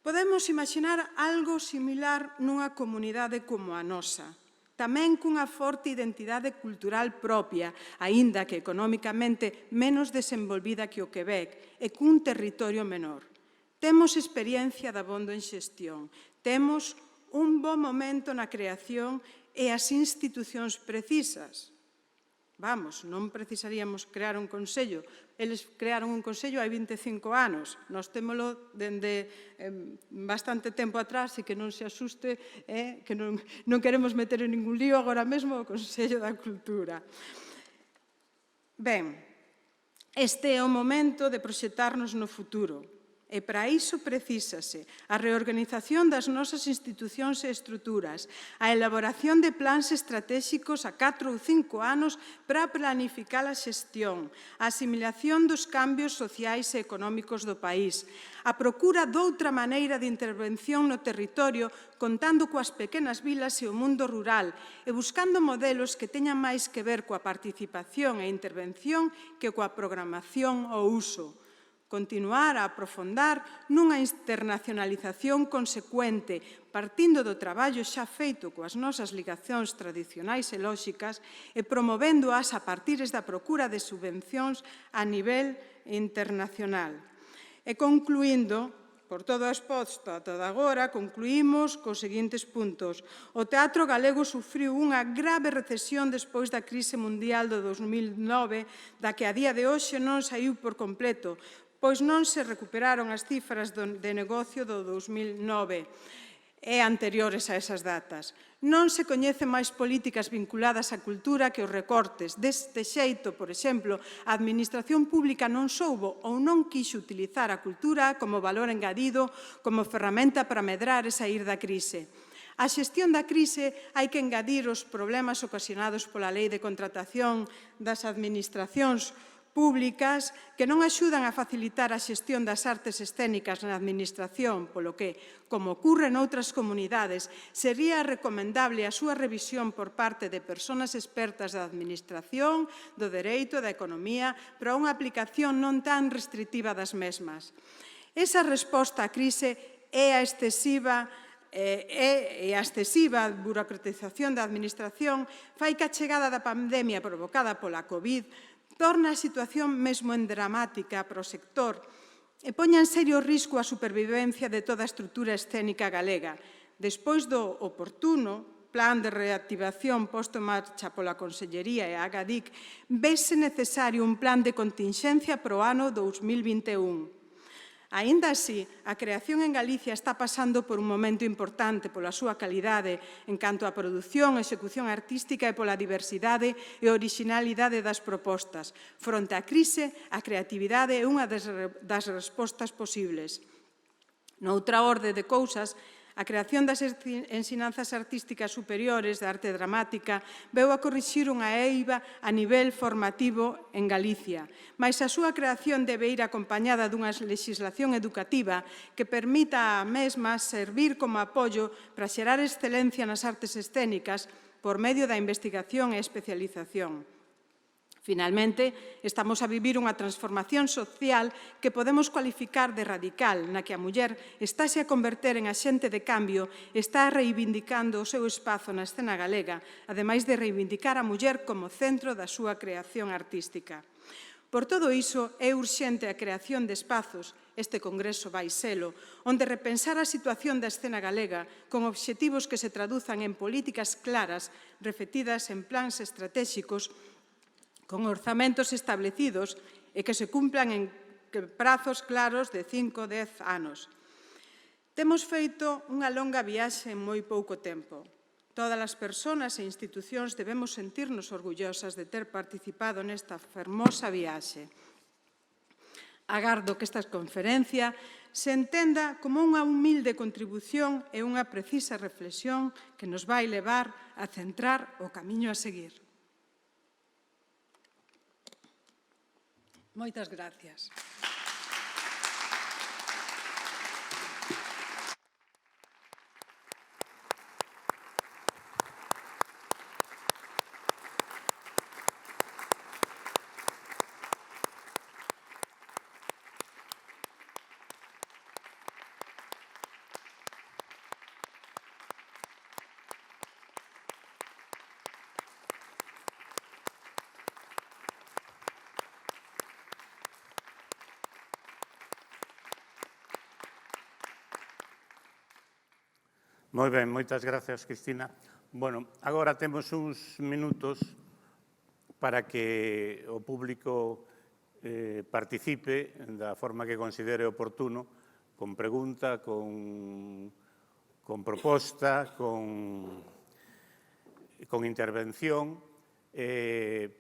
Podemos imaginar algo similar nunha comunidade como a nosa, tamén cunha forte identidade cultural propia, aínda que economicamente menos desenvolvida que o Quebec e cun territorio menor. Temos experiencia dabondo en xestión, temos un bo momento na creación e as institucións precisas. Vamos, non precisaríamos crear un consello. Eles crearon un consello hai 25 anos. Nós témolo dende bastante tempo atrás e que non se asuste, que non queremos meter en ningún lío agora mesmo o Consello da Cultura. Ben, este é o momento de proxectarnos no futuro. E para iso precísase a reorganización das nosas institucións e estruturas, a elaboración de plans estratégicos a 4 ou 5 anos para planificar a xestión, a asimilación dos cambios sociais e económicos do país, a procura doutra maneira de intervención no territorio contando coas pequenas vilas e o mundo rural e buscando modelos que teñan máis que ver coa participación e intervención que coa programación ou uso. Continuar a aprofundar nunha internacionalización consecuente, partindo do traballo xa feito coas nosas ligacións tradicionais e lóxicas e promovéndoas a partires da procura de subvencións a nivel internacional. E concluindo, por todo o exposto ata agora, concluímos cos seguintes puntos. O teatro galego sufriu unha grave recesión despois da crise mundial do 2009, da que a día de hoxe non saiu por completo, pois non se recuperaron as cifras de negocio do 2009 e anteriores a esas datas. Non se coñecen máis políticas vinculadas á cultura que os recortes. Deste xeito, por exemplo, a Administración Pública non soubo ou non quixo utilizar a cultura como valor engadido, como ferramenta para medrar e saír da crise. A xestión da crise hai que engadir os problemas ocasionados pola Lei de Contratación das Administracións públicas que non axudan a facilitar a xestión das artes escénicas na Administración, polo que, como ocorre noutras comunidades, sería recomendable a súa revisión por parte de persoas expertas da Administración, do Dereito, da Economía, para unha aplicación non tan restritiva das mesmas. Esa resposta á crise é a excesiva burocratización da Administración fai que a chegada da pandemia provocada pola COVID torna a situación mesmo en dramática para o sector e poña en serio risco a supervivencia de toda a estrutura escénica galega. Despois do oportuno plan de reactivación posto en marcha pola Consellería e a Agadic, vese necesario un plan de continxencia para o ano 2021. Aínda así, a creación en Galicia está pasando por un momento importante pola súa calidade en canto á produción e execución artística e pola diversidade e orixinalidade das propostas. Fronte á crise, a creatividade é unha das respostas posibles. Noutra orde de cousas, a creación das ensinanzas artísticas superiores da arte dramática veu a corrixir unha eiva a nivel formativo en Galicia, mais a súa creación debe ir acompañada dunha legislación educativa que permita a mesma servir como apoio para xerar excelencia nas artes escénicas por medio da investigación e especialización. Finalmente, estamos a vivir unha transformación social que podemos cualificar de radical, na que a muller estáse a converter en axente de cambio e está reivindicando o seu espazo na escena galega, ademais de reivindicar a muller como centro da súa creación artística. Por todo iso, é urxente a creación de espazos, este Congreso vai selo, onde repensar a situación da escena galega con obxectivos que se traduzan en políticas claras, refletidas en plans estratéxicos, con orzamentos establecidos e que se cumplan en prazos claros de 5 ou 10 anos. Temos feito unha longa viaxe en moi pouco tempo. Todas as persoas e institucións debemos sentirnos orgullosas de ter participado nesta fermosa viaxe. Agardo que esta conferencia se entenda como unha humilde contribución e unha precisa reflexión que nos vai levar a centrar o camiño a seguir. Moitas gracias. Moi ben, moitas gracias, Cristina. Bueno, agora temos uns minutos para que o público participe da forma que considere oportuno, con pregunta, con proposta, con intervención. Quen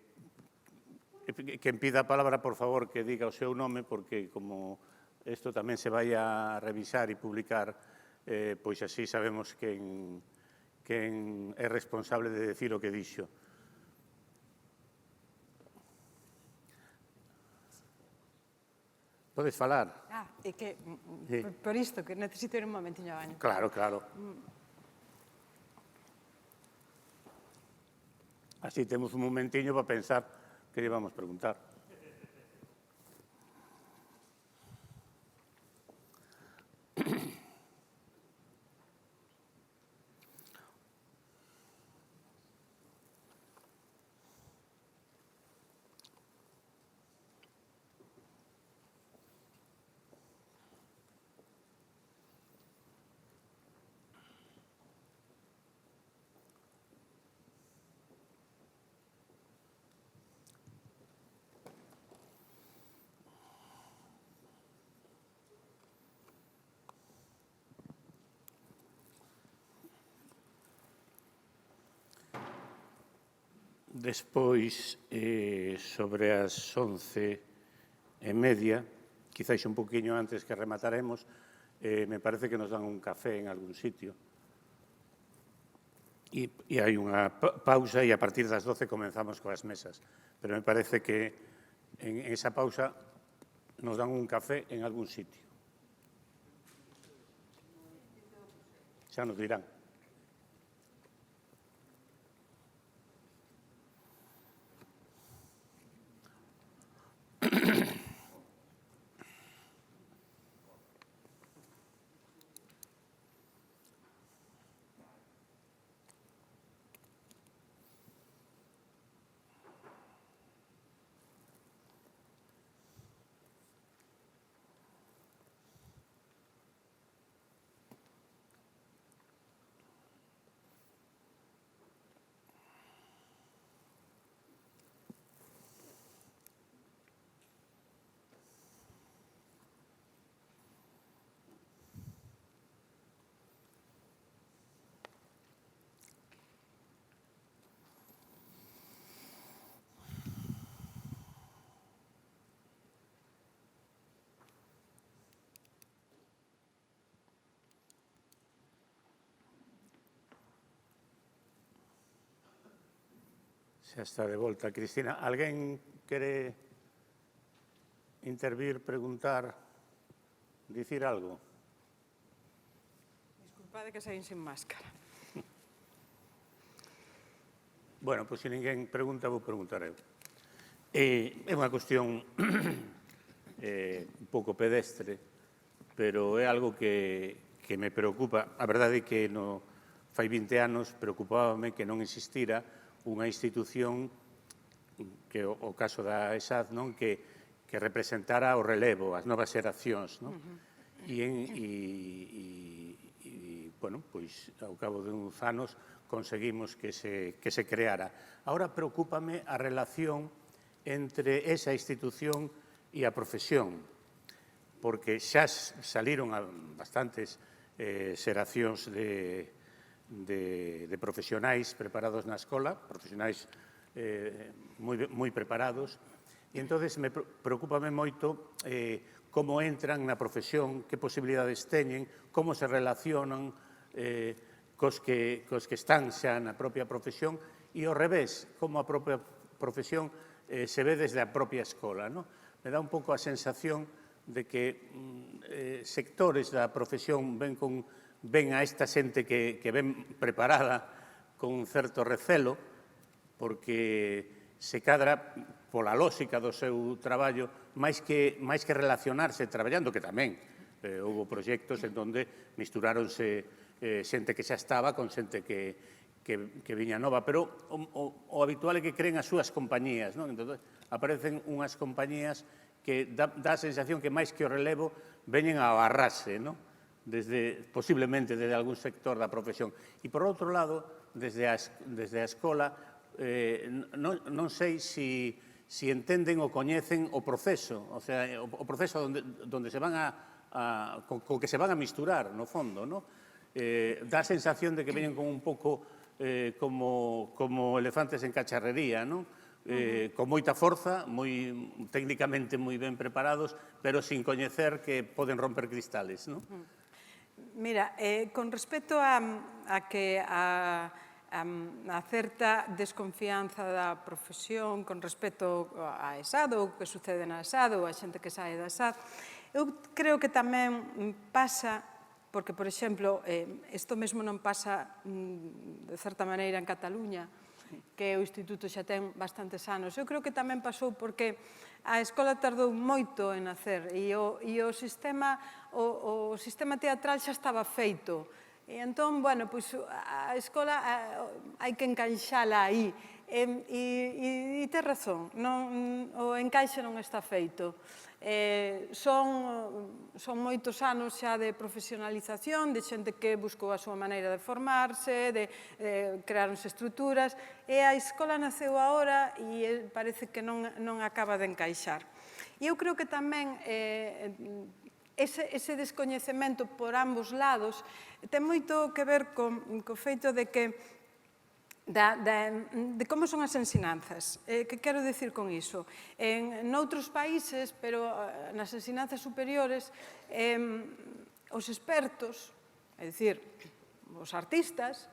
pida a palabra, por favor, que diga o seu nome, porque como isto tamén se vai a revisar e publicar, pois así sabemos quen é responsable de decir o que dixo. Podes falar? É que, por isto, que necesito ir un momentiño ao baño. Claro, claro. Así temos un momentiño para pensar que lle vamos preguntar. Despois, sobre as 11:30, quizáis un poquinho antes que remataremos, me parece que nos dan un café en algún sitio. E hai unha pausa e a partir das 12 comenzamos coas mesas. Pero me parece que en esa pausa nos dan un café en algún sitio. Xa nos dirán. Xa está de volta, Cristina. Alguén quere intervir, preguntar, dicir algo? Disculpade que saín sin máscara. Bueno, pois se ninguén pregunta, vou preguntar eu. É unha cuestión un pouco pedestre, pero é algo que me preocupa. A verdade é que fai 20 anos preocupábame que non existira unha institución, que o caso da ESAD, non, que representara o relevo, as novas xeracións, non? E, bueno, pois, ao cabo de uns anos, conseguimos que se creara. Ahora preocúpame a relación entre esa institución e a profesión, porque xa saliron bastantes xeracións de profesionais preparados na escola, profesionais moi preparados, e entonces preocúpame moito como entran na profesión, que posibilidades teñen, como se relacionan cos que están xa na propia profesión, e ao revés, como a propia profesión se ve desde a propia escola. Me dá un pouco a sensación de que sectores da profesión ven a esta xente que ven preparada con un certo recelo, porque se cadra pola lógica do seu traballo, máis que relacionarse traballando, que tamén houve proxectos en donde misturáronse xente que xa estaba con xente que viña nova, pero o habitual é que creen as súas compañías, non? Entón, aparecen unhas compañías que dá a sensación que máis que o relevo veñen a agarrarse, non? Posiblemente desde algún sector da profesión. E, por outro lado, desde a escola, non sei se entenden ou coñecen o proceso, o sea, o proceso onde se van co que se van a misturar, no fondo, non? Dá a sensación de que veñen con un pouco como elefantes en cacharrería, non? Con moita forza, técnicamente moi ben preparados, pero sin coñecer que poden romper cristales, non? Mira, con respecto a certa desconfianza da profesión con respecto á ESAD ou que sucede na ESAD ou a xente que sae da ESAD, eu creo que tamén pasa, porque, por exemplo, isto mesmo non pasa de certa maneira en Cataluña, que o Instituto xa ten bastantes anos. Eu creo que tamén pasou porque a escola tardou moito en nacer e o sistema teatral xa estaba feito. E entón, bueno, pois a escola hai que encaixala aí. E tes razón, o encaixe non está feito. Son moitos anos xa de profesionalización, de xente que buscou a súa maneira de formarse, de crearse estruturas, e a escola naceu agora e parece que non acaba de encaixar. E eu creo que tamén ese descoñecemento por ambos lados ten moito que ver co feito de que de como son as ensinanzas. Que quero dicir con iso? Noutros países, pero nas ensinanzas superiores, os expertos, é dicir, os artistas,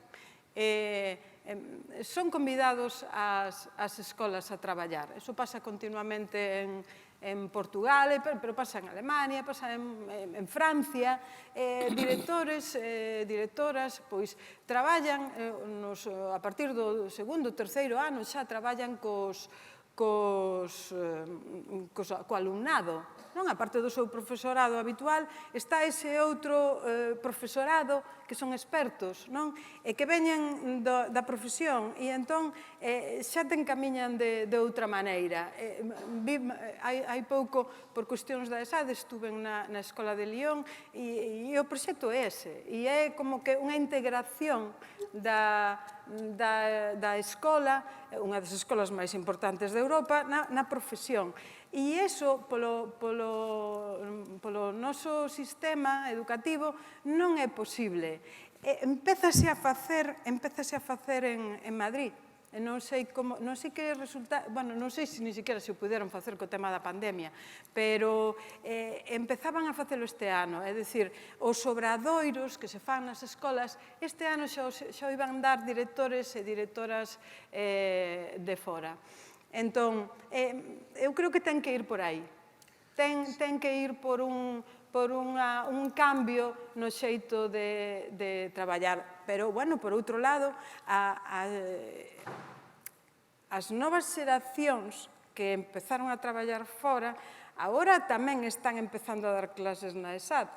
son convidados ás escolas a traballar. Eso pasa continuamente en Portugal, pero pasa en Alemania, pasa en Francia. Directores, directoras, pois, traballan, a partir do segundo, terceiro ano, xa traballan co alumnado. A parte do seu profesorado habitual, está ese outro profesorado que son expertos, e que veñen da profesión, e entón xa te encamiñan de outra maneira. Hai pouco, por cuestións da ESAD, estuve na Escola de Lyon, e o proxecto é ese, e é como que unha integración da escola, unha das escolas máis importantes de Europa, na profesión. E iso, polo noso sistema educativo, non é posible. Empézase a facer en Madrid. Non sei que resulta, non sei se ni siquiera se o puderon facer co tema da pandemia, pero empezaban a facelo este ano. É dicir, os obradoiros que se fan nas escolas, este ano xa o iban dar directores e directoras de fora. Entón, eu creo que ten que ir por aí. Ten que ir por un cambio no xeito de traballar. Pero, bueno, por outro lado, as novas xeracións que empezaron a traballar fora, agora tamén están empezando a dar clases na ESAD.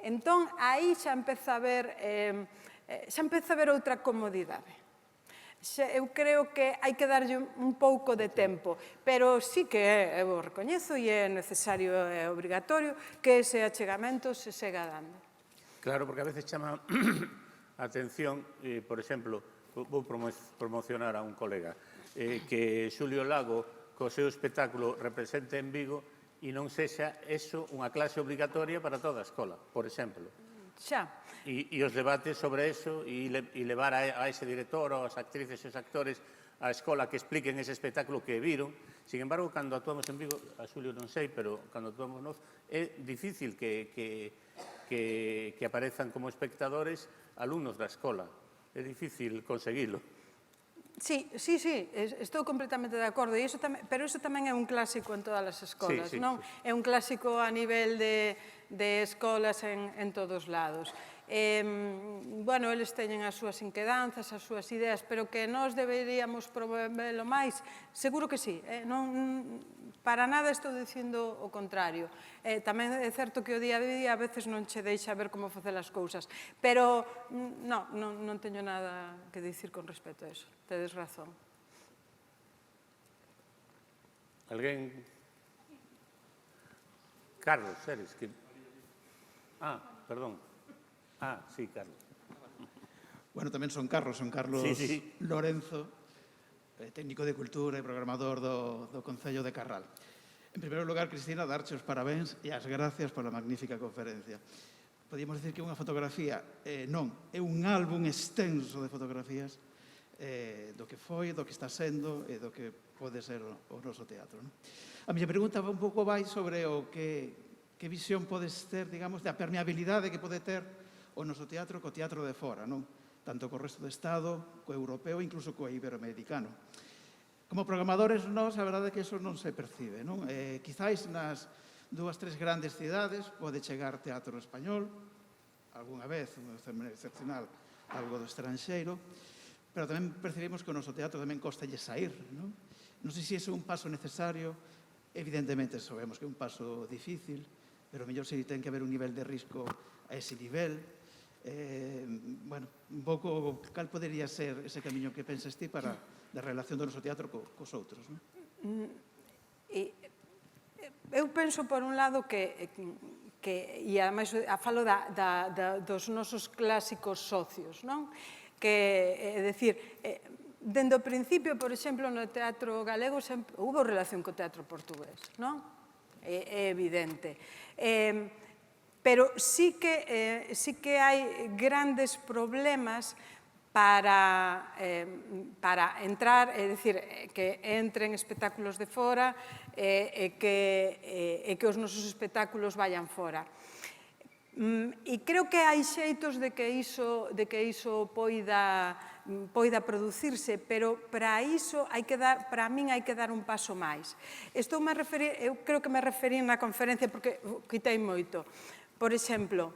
Entón, aí xa empeza a haber outra comodidade. Eu creo que hai que darlle un pouco de tempo, pero sí que eu recoñezo e é necesario e obrigatorio que ese achegamento se sega dando. Claro, porque a veces chama a atención, por exemplo, vou promocionar a un colega, que Xulio Lago, co seu espectáculo represente en Vigo e non sexa eso unha clase obrigatoria para toda a escola, por exemplo. Xa. E os debates sobre eso e levar a ese director ou as actrices e os actores á escola que expliquen ese espectáculo que viron. Sin embargo, cando actuamos en Vigo, a Xulio non sei, pero cando actuamos nós, é difícil que aparezan como espectadores alumnos da escola. É difícil conseguilo. Sí, estou completamente de acordo, pero iso tamén é un clásico en todas as escolas, non? É un clásico a nivel de escolas en todos lados. Bueno, eles teñen as súas inquedanzas, as súas ideas, pero que nós deberíamos promovelo máis, seguro que sí. Para nada estou dicindo o contrario. Tamén é certo que o día a día a veces non che deixa ver como facer as cousas, pero non teño nada que dicir con respecto a eso. Tedes razón. Alguén? Carlos, eres que... perdón. Sí, Carlos. Bueno, tamén son Carlos Lorenzo, técnico de cultura e programador do Concello de Carral. En primeiro lugar, Cristina, darche os parabéns e as gracias pola magnífica conferencia. Podíamos dicir que unha fotografía, non, é un álbum extenso de fotografías do que foi, do que está sendo e do que pode ser o noso teatro. A miña pregunta un pouco vai sobre o que visión podes ter, digamos, da permeabilidade que pode ter o noso teatro co teatro de fora, non? Tanto co resto do Estado, co europeo e incluso co iberoamericano. Como programadores, nós, a verdade é que iso non se percibe, non? Quizáis nas 2-3 grandes cidades pode chegar teatro español, algunha vez, un fenómeno excepcional, algo do estranxeiro, pero tamén percibimos que o noso teatro tamén costalle sair, non? Non sei se é un paso necesario, evidentemente sabemos que é un paso difícil, pero mellor se ten que haber un nivel de risco a ese nivel. Bueno, un pouco, cal podería ser ese camiño que pensas ti para a relación do noso teatro cos outros, non? Eu penso, por un lado, que e ademais falo dos nosos clásicos socios, non? Que, é dicir, dende o principio, por exemplo, no teatro galego houve relación co teatro portugués, non? É evidente. Pero sí que hai grandes problemas para entrar, é dicir, que entren espectáculos de fora e que os nosos espectáculos vayan fora. E creo que hai xeitos de que iso poida producirse, pero para iso para min hai que dar un paso máis. Eu creo que me referí na conferencia porque quitei moito. Por exemplo,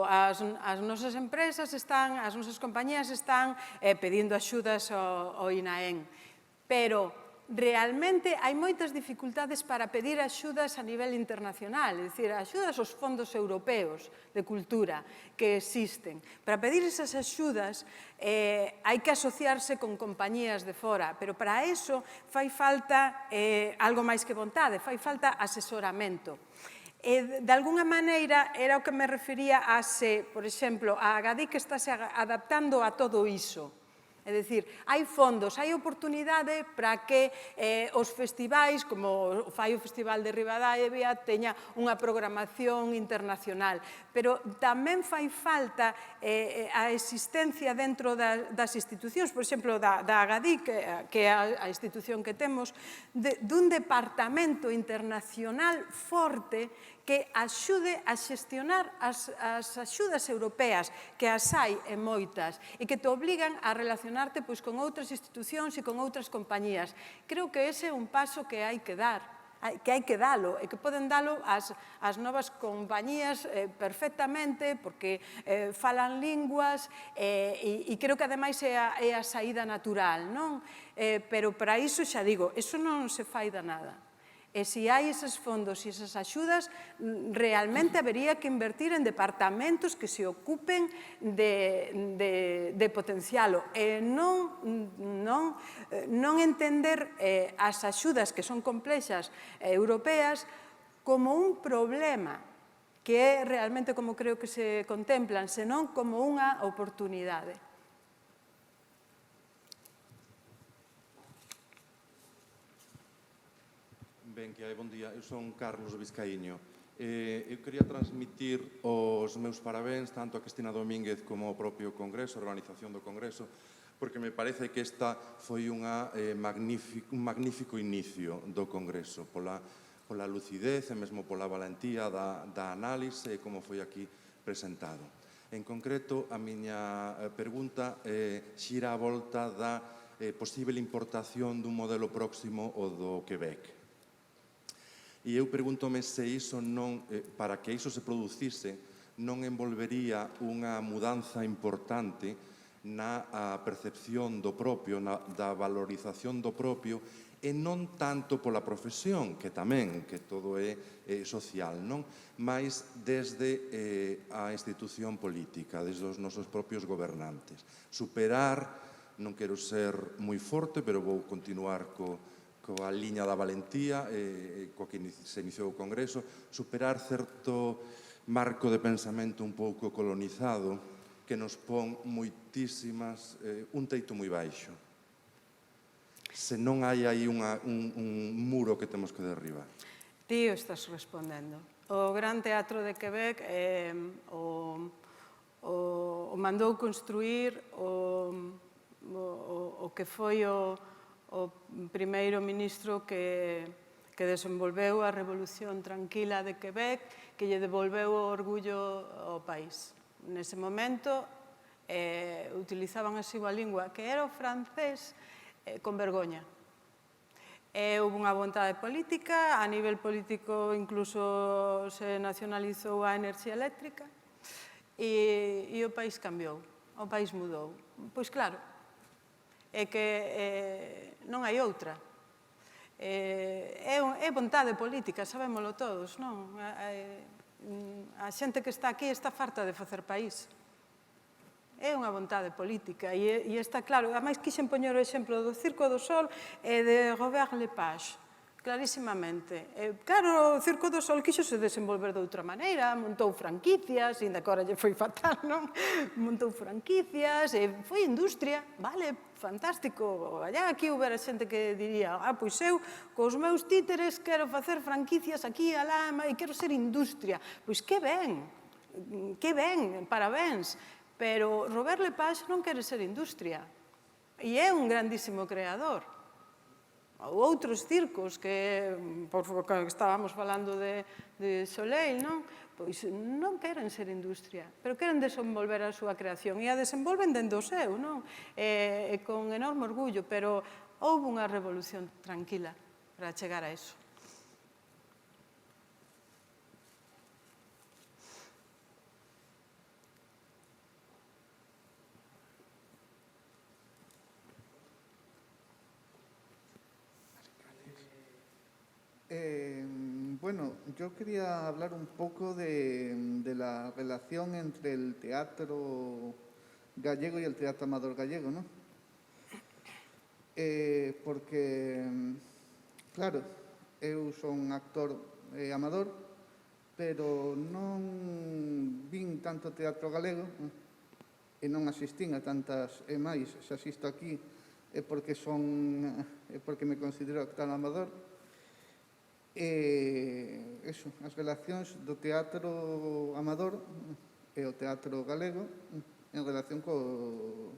as nosas empresas as nosas compañías están pedindo axudas ao INAEN, pero realmente hai moitas dificultades para pedir axudas a nivel internacional, é dicir, axudas aos fondos europeos de cultura que existen. Para pedir esas axudas hai que asociarse con compañías de fora, pero para eso fai falta algo máis que vontade, fai falta asesoramento. De alguna maneira, era o que me refería por exemplo, a Agadic está se adaptando a todo iso. É dicir, hai fondos, hai oportunidade para que os festivais, como fai o Festival de Ribadavia, teña unha programación internacional. Pero tamén fai falta a existencia dentro das institucións, por exemplo, da Agadic, que é a institución que temos, dun departamento internacional forte que axude a xestionar as axudas europeas, que as hai e moitas, e que te obligan a relacionarte con outras institucións e con outras compañías. Creo que ese é un paso que hai que dar, que hai que dalo, e que poden dalo as novas compañías perfectamente, porque falan linguas, e creo que ademais é a saída natural, non? Pero para iso, xa digo, iso non se fai da nada. E se hai eses fondos e esas axudas, realmente habería que invertir en departamentos que se ocupen de potencialo e non entender as axudas que son complexas europeas como un problema, que é realmente como creo que se contemplan, senón como unha oportunidade. Ben, que hai, bon día. Eu son Carlos Vizcaíño. Eu quería transmitir os meus parabéns tanto a Cristina Domínguez como ao propio Congreso, a organización do Congreso, porque me parece que esta foi un magnífico inicio do Congreso, pola lucidez e mesmo pola valentía da análise, como foi aquí presentado. En concreto, a miña pregunta xira a volta da posible importación dun modelo próximo ao do Quebec. E eu pregúntome se iso non, para que iso se producise, non envolvería unha mudanza importante na percepción do propio, da valorización do propio, e non tanto pola profesión, que tamén, que todo é social, non? Mais desde a institución política, desde os nosos propios gobernantes. Superar, non quero ser moi forte, pero vou continuar coa liña da valentía, coa que se iniciou o Congreso, superar certo marco de pensamento un pouco colonizado que nos pon moitísimas, un teito moi baixo. Se non hai aí un muro que temos que derribar. Ti o estás respondendo. O Gran Teatro de Quebec o mandou construir o que foi o primeiro ministro que desenvolveu a Revolución Tranquila de Quebec, que lle devolveu o orgullo ao país. Nese momento utilizaban así unha lingua que era o francés con vergoña. Houve unha vontade política, a nivel político incluso se nacionalizou a enerxía eléctrica e o país cambiou, o país mudou. Pois claro, é que non hai outra. É vontade política, sabémolo todos, non? A xente que está aquí está farta de facer país. É unha vontade política e está claro. Ademais, quixen poñer o exemplo do Circo do Sol e de Robert Lepage, clarísimamente. Claro, o Circo do Sol quixo se desenvolver de outra maneira, montou franquicias, ainda que agora lle foi fatal, non? Montou franquicias, foi industria, vale, fantástico. Allá aquí houbera xente que diría, pois eu, cos meus títeres, quero facer franquicias aquí, alá, e quero ser industria. Pois que ben, parabéns. Pero Robert Lepage non quere ser industria e é un grandísimo creador. Ou outros circos que, por que estábamos falando de Soleil, non? Pois non queren ser industria, pero queren desenvolver a súa creación e a desenvolven dende o seu, non? E con enorme orgullo, pero houve unha revolución tranquila para chegar a eso. Bueno, yo quería hablar un poco de la relación entre el teatro gallego y el teatro amador gallego, ¿no? Porque, claro, eu son actor amador, pero non vin tanto teatro galego e non asistín a tantas e máis. Se asisto aquí é porque me considero actor amador. Eso, as relacións do teatro amador e o teatro galego en relación co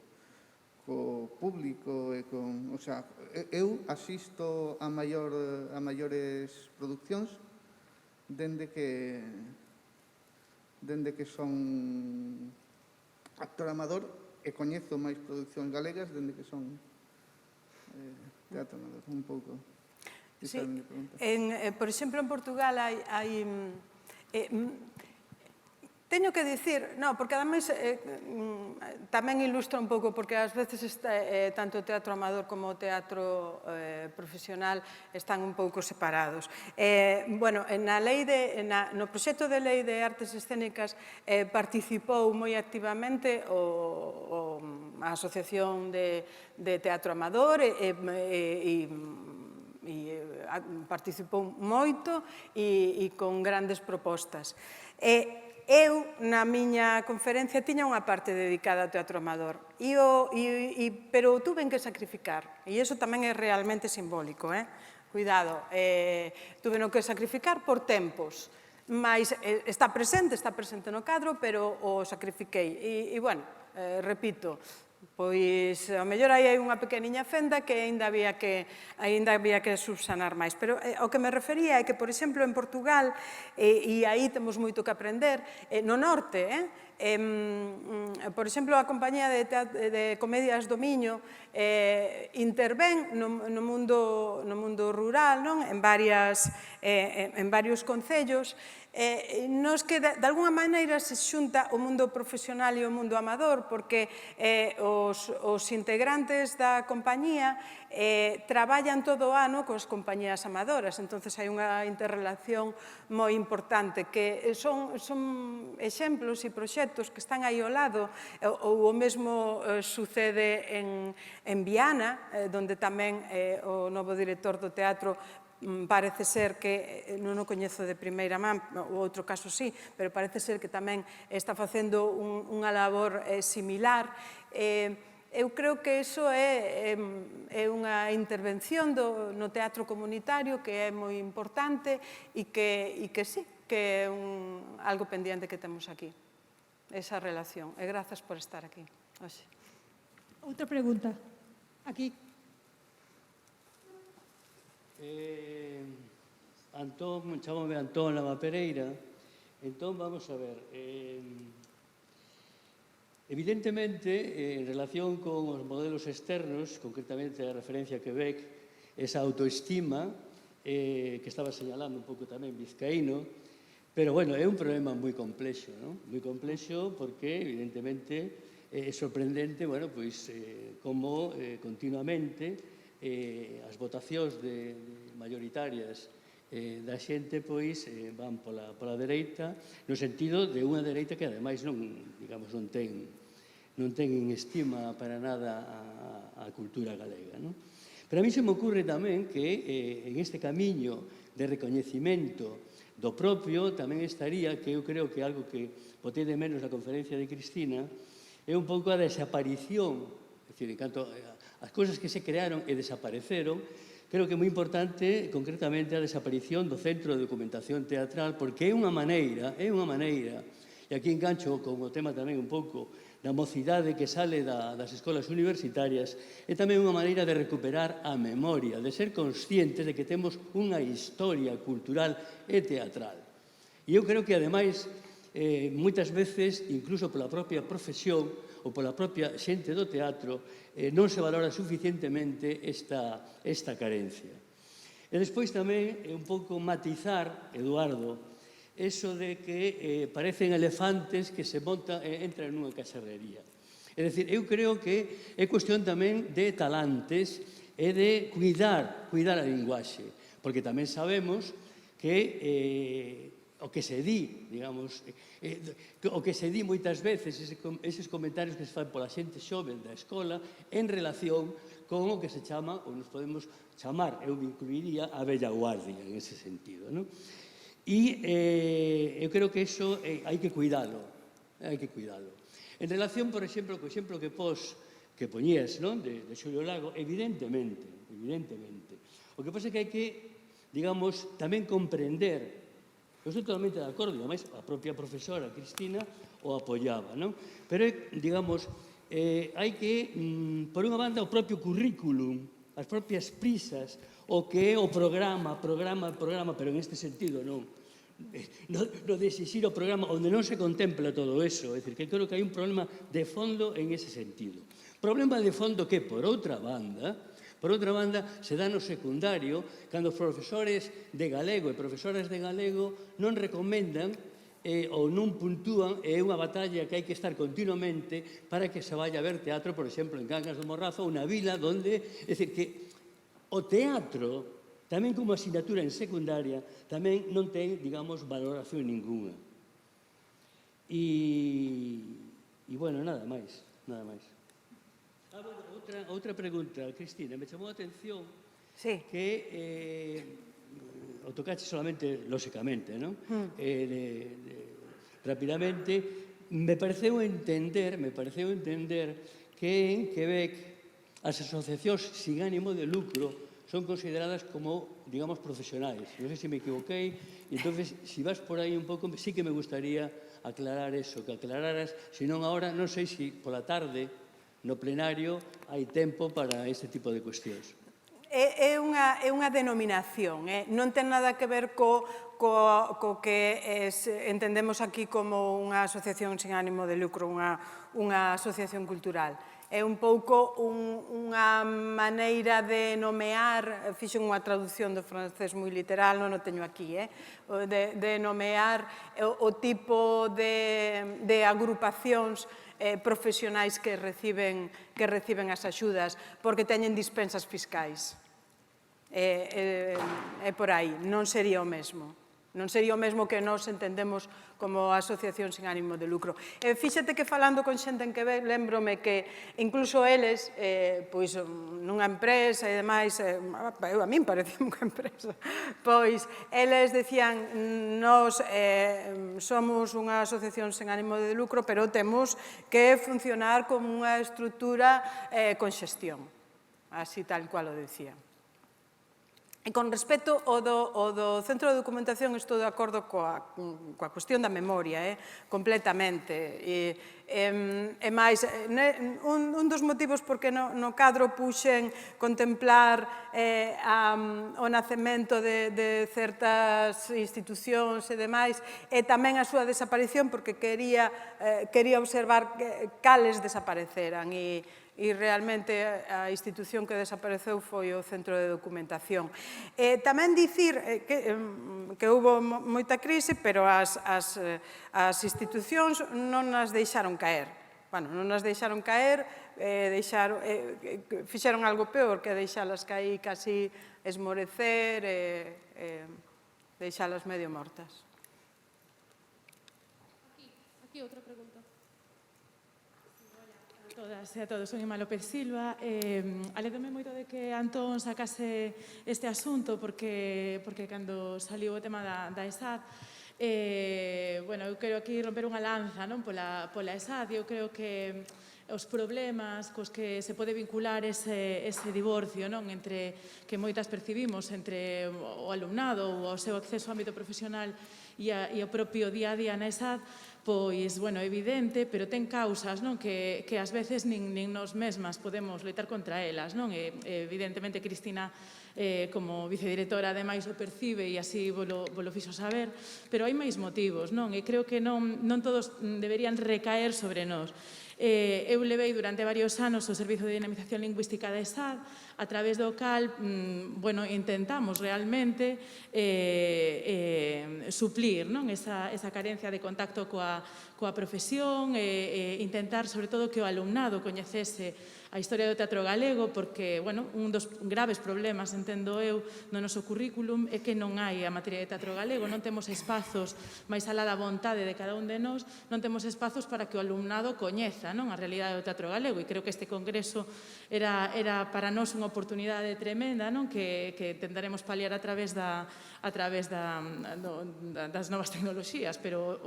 público e con, o sea, eu asisto a maiores producións dende que son actor amador e coñezo máis producións galegas dende que son teatro amador, un pouco. Sí, por exemplo, en Portugal hai teño que dicir, non, porque ademais tamén ilustra un pouco, porque ás veces tanto o teatro amador como o teatro profesional están un pouco separados. Bueno, no proxecto de lei de artes escénicas participou moi activamente a Asociación de Teatro Amador e participou moito e con grandes propostas. Eu, na miña conferencia, tiña unha parte dedicada ao teatro amador, pero tuven que sacrificar, e iso tamén é realmente simbólico, cuidado, tuven que sacrificar por tempos, mas está presente no cadro, pero o sacrifiquei. E, bueno, repito, pois, ao mellor aí hai unha pequeniña fenda que aínda había que subsanar máis. Pero o que me refería é que, por exemplo, en Portugal, e aí temos moito que aprender, no norte, por exemplo, a compañía de comedias do Miño intervén no mundo rural, en varios concellos, nos que de alguna maneira se xunta o mundo profesional e o mundo amador, porque os integrantes da compañía traballan todo o ano coas compañías amadoras, entonces hai unha interrelación moi importante, que son exemplos e proxectos que están aí ao lado, ou o mesmo sucede en Viana, onde tamén o novo director do teatro parece ser que, non o coñezo de primeira man, o outro caso sí, pero parece ser que tamén está facendo unha labor similar. Eu creo que iso é unha intervención no teatro comunitario que é moi importante e que sí, que é algo pendiente que temos aquí, esa relación. E grazas por estar aquí hoxe. Outra pregunta. Aquí. Antón, chamome Antón Lama Pereira. Entón, vamos a ver. Evidentemente, en relación con os modelos externos, concretamente a referencia a Quebec, esa autoestima que estaba señalando un pouco tamén vizcaíno, pero, bueno, é un problema moi complexo, non? Moi complexo porque, evidentemente, é sorprendente, bueno, pois, como continuamente as votacións maioritarias da xente, pois, van pola dereita, no sentido de unha dereita que, ademais, non ten en estima para nada a cultura galega, non? Pero a mí se me ocurre tamén que en este camiño de recoñecimento do propio tamén estaría, que eu creo que algo que botei de menos na conferencia de Cristina, é un pouco a desaparición, é dicir, en canto as cousas que se crearon e desapareceron, creo que é moi importante, concretamente, a desaparición do Centro de Documentación Teatral, porque é unha maneira, e aquí engancho con o tema tamén un pouco da mocidade que sale das escolas universitarias, é tamén unha maneira de recuperar a memoria, de ser conscientes de que temos unha historia cultural e teatral. E eu creo que, ademais, moitas veces, incluso pola propia profesión ou pola propia xente do teatro, non se valora suficientemente esta carencia. E despois tamén é un pouco matizar, Eduardo, eso de que parecen elefantes que se entran nunha cacharrería. É dicir, eu creo que é cuestión tamén de talantes e de cuidar a linguaxe, porque tamén sabemos que o que se di, digamos, o que se di moitas veces, eses comentarios que se fan pola xente xoven da escola en relación con o que se chama, ou nos podemos chamar, eu incluiría a vella guardia en ese sentido, non? E eu creo que iso hai que cuidalo, hai que cuidalo. En relación, por exemplo, co exemplo que poñías, non, de Xulio Lago, evidentemente. O que pasa é que hai que, digamos, tamén comprender. Eu estou totalmente de acordo, e ademais a propia profesora Cristina o apoiaba, non? Pero, digamos, hai que, por unha banda, o propio currículum, as propias prisas, o que é o programa, pero en este sentido non de exixir o programa onde non se contempla todo eso, é dicir, que creo que hai un problema de fondo en ese sentido. Problema de fondo que, por outra banda, se dá no secundario, cando os profesores de galego e profesoras de galego non recomendan ou non puntúan, é unha batalla que hai que estar continuamente para que se vaya a ver teatro, por exemplo, en Cangas do Morrazo, unha vila onde, é dicir, que o teatro, tamén como asignatura en secundaria, tamén non ten, digamos, valoración ninguna. E, bueno, nada máis. Outra pregunta, Cristina, me chamou a atención que o tocache solamente, lóxicamente, non? Rapidamente, me pareceu entender que en Quebec as asociacións sin ánimo de lucro son consideradas como, digamos, profesionais. Non sei se me equivoquei, e entonces, se vas por aí un pouco, sí que me gustaría aclarar eso, que aclararas, senón agora, non sei se pola tarde, no plenario, hai tempo para este tipo de cuestións. É unha denominación, non ten nada que ver co que entendemos aquí como unha asociación sin ánimo de lucro, unha asociación cultural. É un pouco unha maneira de nomear, fixen unha traducción do francés moi literal, non o teño aquí, de nomear o tipo de agrupacións profesionais que reciben as axudas porque teñen dispensas fiscais. É por aí, non sería o mesmo. Non sería o mesmo que nós entendemos como asociación sin ánimo de lucro. Fíxate que falando con xente en Quebec, lembrome que incluso eles, pois nunha empresa e demais, a min parecía unha empresa, pois eles decían, nós somos unha asociación sin ánimo de lucro, pero temos que funcionar como unha estrutura con xestión, así tal cual o decían. E con respecto ao do Centro de Documentación, estou de acordo coa cuestión da memoria, completamente. E máis, un dos motivos porque no cadro puxen contemplar o nacemento de certas institucións e demais, e tamén a súa desaparición, porque quería observar cales desapareceran, e realmente a institución que desapareceu foi o Centro de Documentación. Tamén dicir que houve moita crise, pero as institucións non nas deixaron caer. Bueno, non nas deixaron caer, fixeron algo peor que deixalas caer casi esmorecer e deixalas medio mortas. Aquí outra pregunta. Todas e a todos, son Ima López Silva. Alédome moito de que Antón sacase este asunto porque cando saliu o tema da ESAD, eu quero aquí romper unha lanza pola ESAD. Eu creo que os problemas cos que se pode vincular ese divorcio entre que moitas percibimos entre o alumnado ou o seu acceso ao ámbito profesional e o propio día a día na ESAD, pois, bueno, evidente, pero ten causas, non, que ás veces nin nos mesmas podemos loitar contra elas, non? E, evidentemente, Cristina, como vicedirectora, ademais, o percibe e así volo fixo saber, pero hai máis motivos, non? E creo que non todos deberían recaer sobre nós. Eu levei durante varios anos o Servizo de Dinamización Lingüística da ESAD, a través do cal intentamos realmente suplir esa carencia de contacto coa profesión, intentar, sobre todo, que o alumnado coñecese a historia do teatro galego, porque, bueno, un dos graves problemas, entendo eu, no noso currículum é que non hai a materia de teatro galego, non temos espazos, máis alá da vontade de cada un de nós, non temos espazos para que o alumnado coñeza a realidade do teatro galego, e creo que este congreso era para nós unha oportunidade tremenda, que tentaremos paliar a través das novas tecnoloxías, pero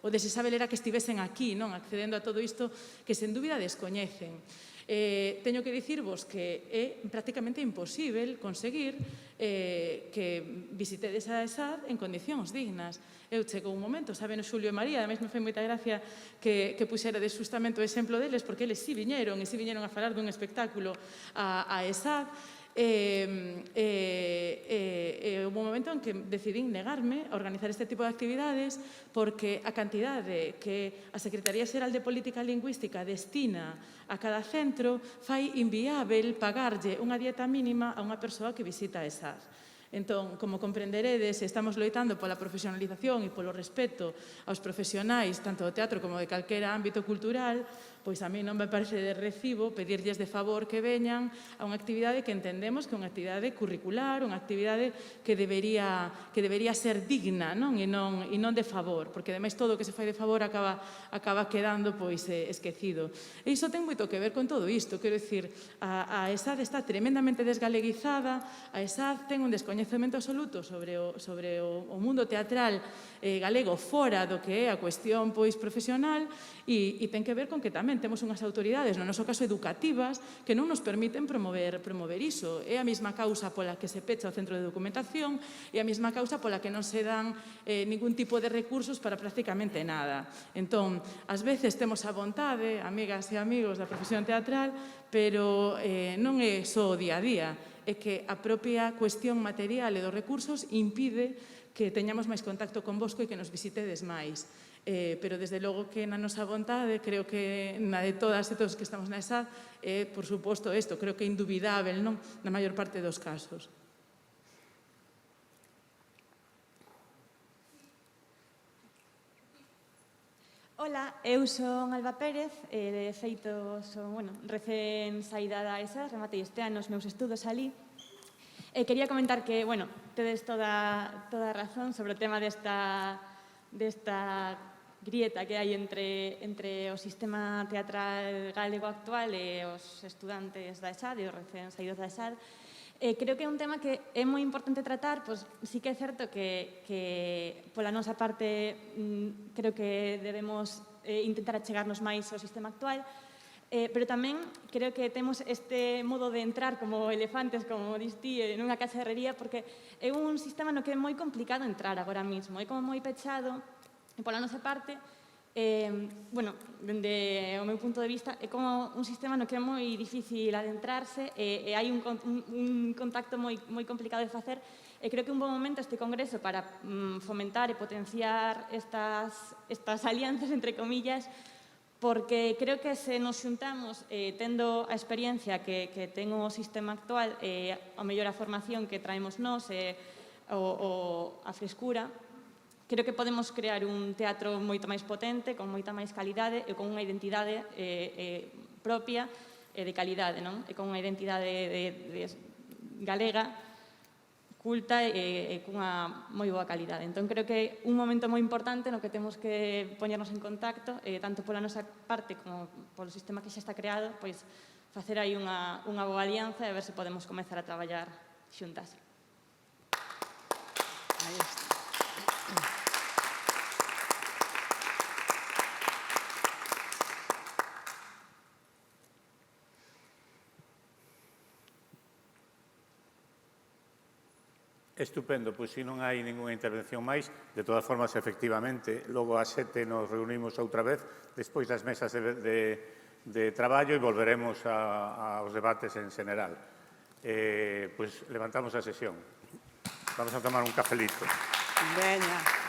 o desesável era que estivesen aquí, accedendo a todo isto que sen dúbida descoñecen. Teño que dicirvos que é prácticamente imposible conseguir que visitedes a ESAD en condicións dignas. Eu chego un momento, saben o Xulio e María, ademais me foi moita gracia que puxeredes justamente o exemplo deles, porque eles si viñeron a falar dun espectáculo a ESAD, houve un momento en que decidín negarme a organizar este tipo de actividades porque a cantidade que a Secretaría Xeral de Política Lingüística destina a cada centro fai inviável pagarlle unha dieta mínima a unha persoa que visita a ESAD. Entón, como comprenderedes, estamos loitando pola profesionalización e polo respeto aos profesionais, tanto do teatro como de calquera ámbito cultural, pois a mí non me parece de recibo pedirlles de favor que veñan a unha actividade que entendemos que é unha actividade curricular, unha actividade que debería ser digna, e non de favor, porque ademais todo o que se fai de favor acaba quedando esquecido. E iso ten moito que ver con todo isto, quero dicir, a ESAD está tremendamente desgaleguizada, a ESAD ten un descoñecemento absoluto sobre o mundo teatral galego fora do que é a cuestión profesional e ten que ver con que tamén temos unhas autoridades, no noso caso educativas, que non nos permiten promover iso. É a mesma causa pola que se pecha o centro de documentación e a mesma causa pola que non se dan ningún tipo de recursos para prácticamente nada. Entón, ás veces temos a vontade, amigas e amigos da profesión teatral, pero non é só o día a día, é que a propia cuestión material e dos recursos impide que teñamos máis contacto convosco e que nos visitedes máis. Pero, desde logo, que na nosa vontade, creo que na de todas e todos que estamos na ESAD, é, por suposto, isto, creo que é indubidável, na maior parte dos casos. Ola, eu son Alba Pérez, de feito son, recén saída da ESAD, rematei este ano os meus estudos alí. Quería comentar que, tedes toda a razón sobre o tema desta grieta que hai entre o sistema teatral galego actual e os estudantes da ESAD e os recén saídos da ESAD. Creo que é un tema que é moi importante tratar, pois sí que é certo que pola nosa parte creo que debemos intentar achegarnos máis ao sistema actual, pero tamén creo que temos este modo de entrar como elefantes, como dis ti, nunha casa de herrería, porque é un sistema no que é moi complicado entrar agora mesmo, é como moi pechado. E pola nosa parte, dende o meu punto de vista, é como un sistema no que é moi difícil adentrarse e hai un contacto moi complicado de facer. E creo que é un bon momento este congreso para fomentar e potenciar estas alianzas, entre comillas, porque creo que se nos xuntamos tendo a experiencia que ten o sistema actual, a mellor a formación que traemos nós, a frescura, creo que podemos crear un teatro moito máis potente, con moita máis calidade e con unha identidade propia de calidade, non? E con unha identidade galega, culta e cunha moi boa calidade. Entón, creo que é un momento moi importante no que temos que poñernos en contacto, tanto pola nosa parte como polo sistema que xa está creado, pois facer aí unha boa alianza e ver se podemos comezar a traballar xuntas. Aí está. Estupendo, pois se non hai ninguna intervención máis, de todas formas, efectivamente, logo ás 7 nos reunimos outra vez, despois das mesas de traballo e volveremos aos debates en general. Pois levantamos a sesión. Vamos a tomar un cafelito. Veña.